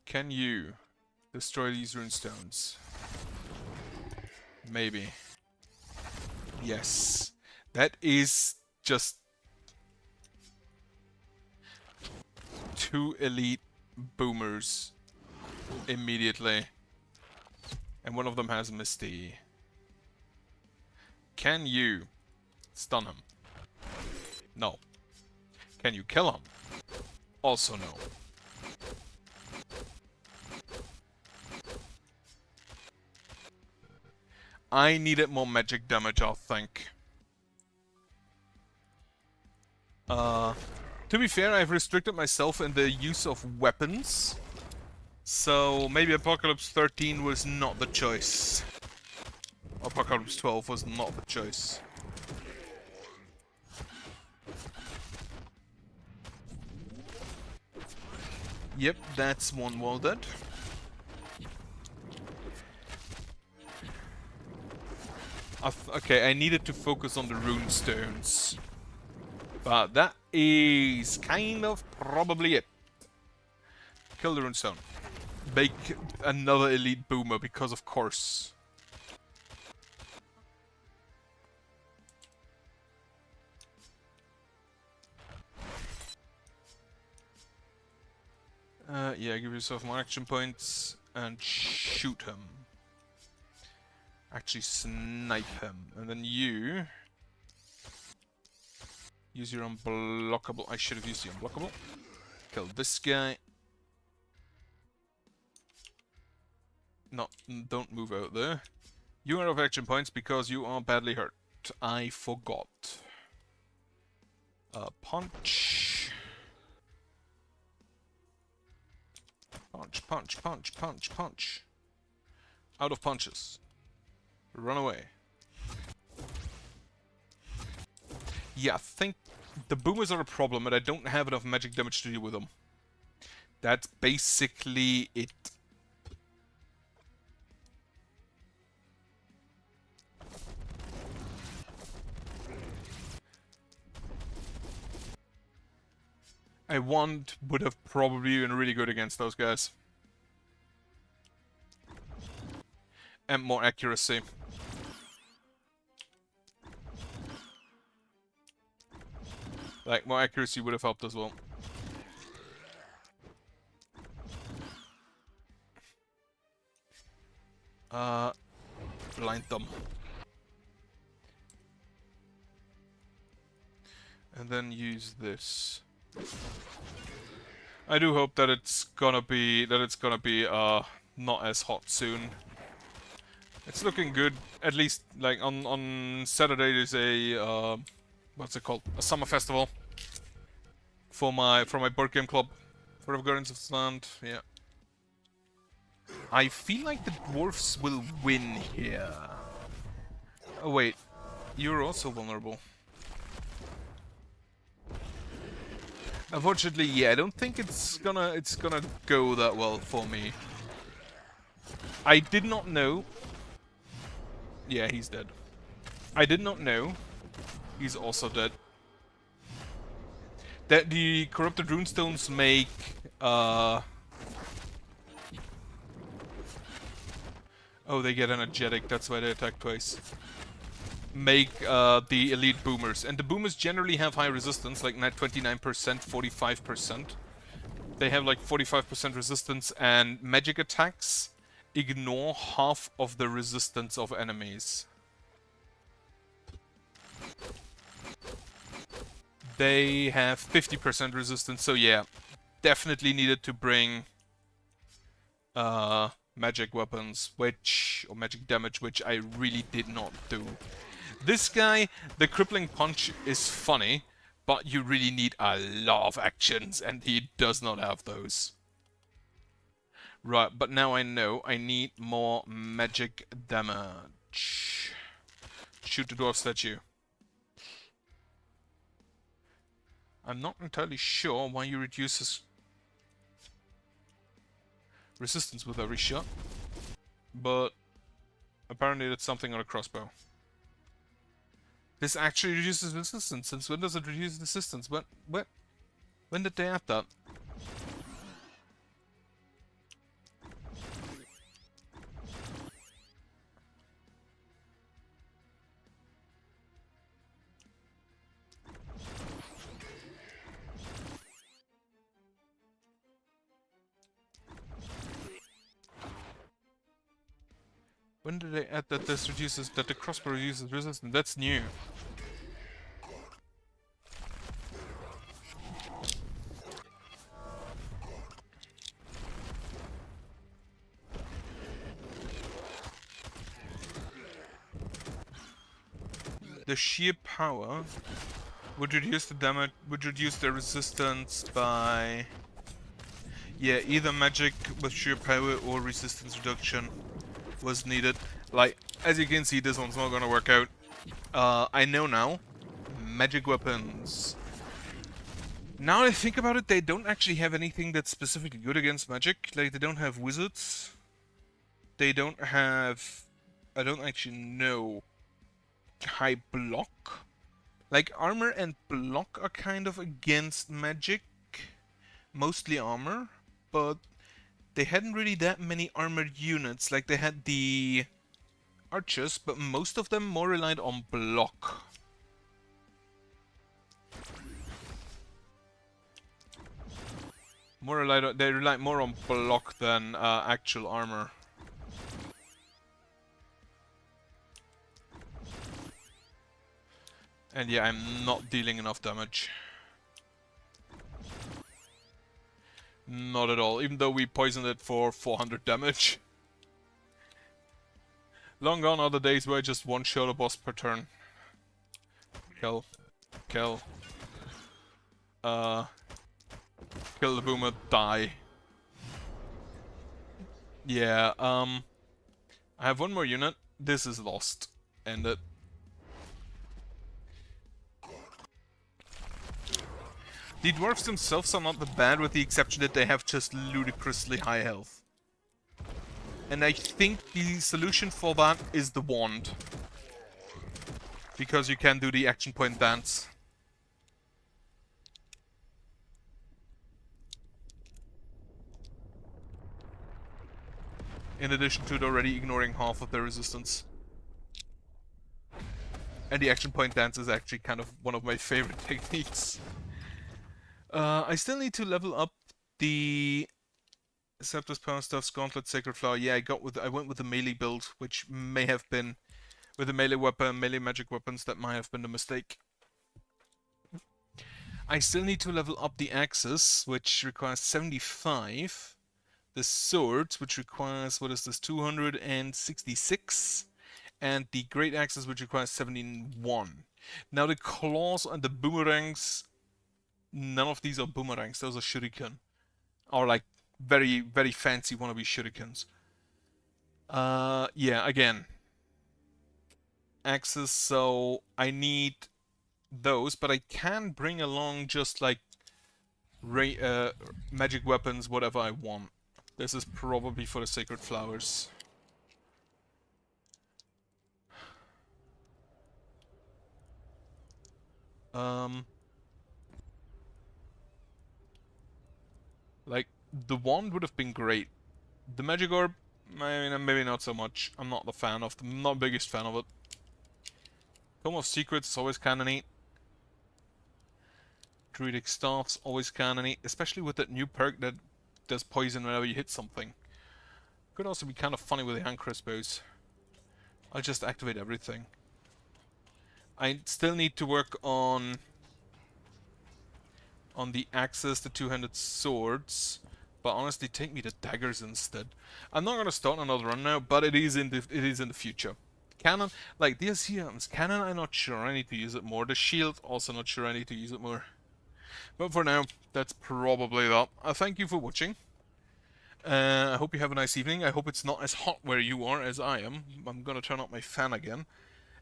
Can you destroy these runestones? Maybe. Yes. That is just 2 elite boomers immediately. And one of them has Misty. Can you stun him? No. Can you kill him? Also no. I needed more magic damage, I think. To be fair, I've restricted myself in the use of weapons. So maybe Apocalypse 13 was not the choice. Apocalypse 12 was not the choice. Yep, that's one wall dead. Okay, I needed to focus on the runestones. But that is kind of probably it. Kill the runestone. Make another elite boomer, because of course. Yeah, give yourself more action points. and shoot him. Actually snipe him. And then you use your unblockable. I should have used the unblockable. Kill this guy. No, don't move out there. You are off action points because you are badly hurt. I forgot. Punch. Punch, punch, punch, punch, punch. Out of punches. Run away. Yeah, I think the boomers are a problem, and I don't have enough magic damage to deal with them. That's basically it. A wand would have probably been really good against those guys. And more accuracy. Like, more accuracy would have helped as well. Blind them. And then use this. I do hope that it's gonna be not as hot soon. It's looking good. At least like on Saturday there's a what's it called? A summer festival for my board game club for the Guardians of the Land. Yeah. I feel like the dwarfs will win here. Oh wait, you're also vulnerable. Unfortunately, yeah, I don't think it's gonna go that well for me. I did not know. Yeah, he's dead. I did not know. He's also dead. That the corrupted runestones make oh, they get energetic, that's why they attack twice. Make the elite boomers. And the boomers generally have high resistance, like 29%, 45%. They have like 45% resistance, and magic attacks ignore half of the resistance of enemies. They have 50% resistance, so yeah. Definitely needed to bring magic weapons, or magic damage, which I really did not do. This guy, the crippling punch is funny, but you really need a lot of actions, and he does not have those. Right, but now I know I need more magic damage. Shoot the dwarf statue. I'm not entirely sure why you reduce his resistance with every shot, but apparently that's something on a crossbow. This actually reduces resistance. Since when does it reduce resistance? When did they add that? When did they add that that the crossbow reduces resistance? That's new. The sheer power would reduce the damage, would reduce the resistance by... Yeah, either magic with sheer power or resistance reduction was needed. Like, as you can see, this one's not gonna work out. I know now. Magic weapons. Now I think about it, they don't actually have anything that's specifically good against magic. Like, they don't have wizards. They don't have... I don't actually know... high block. Like, armor and block are kind of against magic. Mostly armor. But they hadn't really that many armored units. Like, they had the archers, but most of them more relied on block. They rely more on block than actual armor. And yeah, I'm not dealing enough damage. Not at all, even though we poisoned it for 400 damage. Long gone are the days where I just one-shot a boss per turn. Kill. Kill. Kill the boomer, die. Yeah, I have one more unit. This is lost. End it. The dwarves themselves are not that bad, with the exception that they have just ludicrously high health. And I think the solution for that is the wand. Because you can do the action point dance. In addition to it already ignoring half of their resistance. And the action point dance is actually kind of one of my favorite techniques. I still need to level up the Scepter's Power Stuff's Gauntlet Sacred Flower. Yeah, I went with the melee build, which may have been with the melee weapon, melee magic weapons, that might have been the mistake. I still need to level up the axes, which requires 75. The swords, which requires, what is this, 266. And the great axes, which requires 71. Now the claws and the boomerangs, none of these are boomerangs, those are shuriken. Or like very, very fancy wannabe shurikens. Yeah, again. Axes, so I need those, but I can bring along just like magic weapons, whatever I want. This is probably for the sacred flowers. Like, the wand would have been great. The magic orb, I mean, maybe not so much. I'm not the biggest fan of it. Tome of Secrets is always kinda neat. Druidic Staff's always kinda neat, especially with that new perk that does poison whenever you hit something. Could also be kind of funny with the hand crossbows. I'll just activate everything. I still need to work on the axes, the two-handed swords, but honestly, take me to daggers instead. I'm not gonna start another run now, but it is in the future. Cannon, like the items, cannon, I'm not sure. I need to use it more. The shield, also not sure. I need to use it more. But for now, that's probably that. Thank you for watching. I hope you have a nice evening. I hope it's not as hot where you are as I am. I'm gonna turn up my fan again.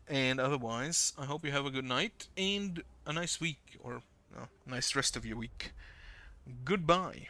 And otherwise, I hope you have a good night and a nice week, or a nice rest of your week. Goodbye.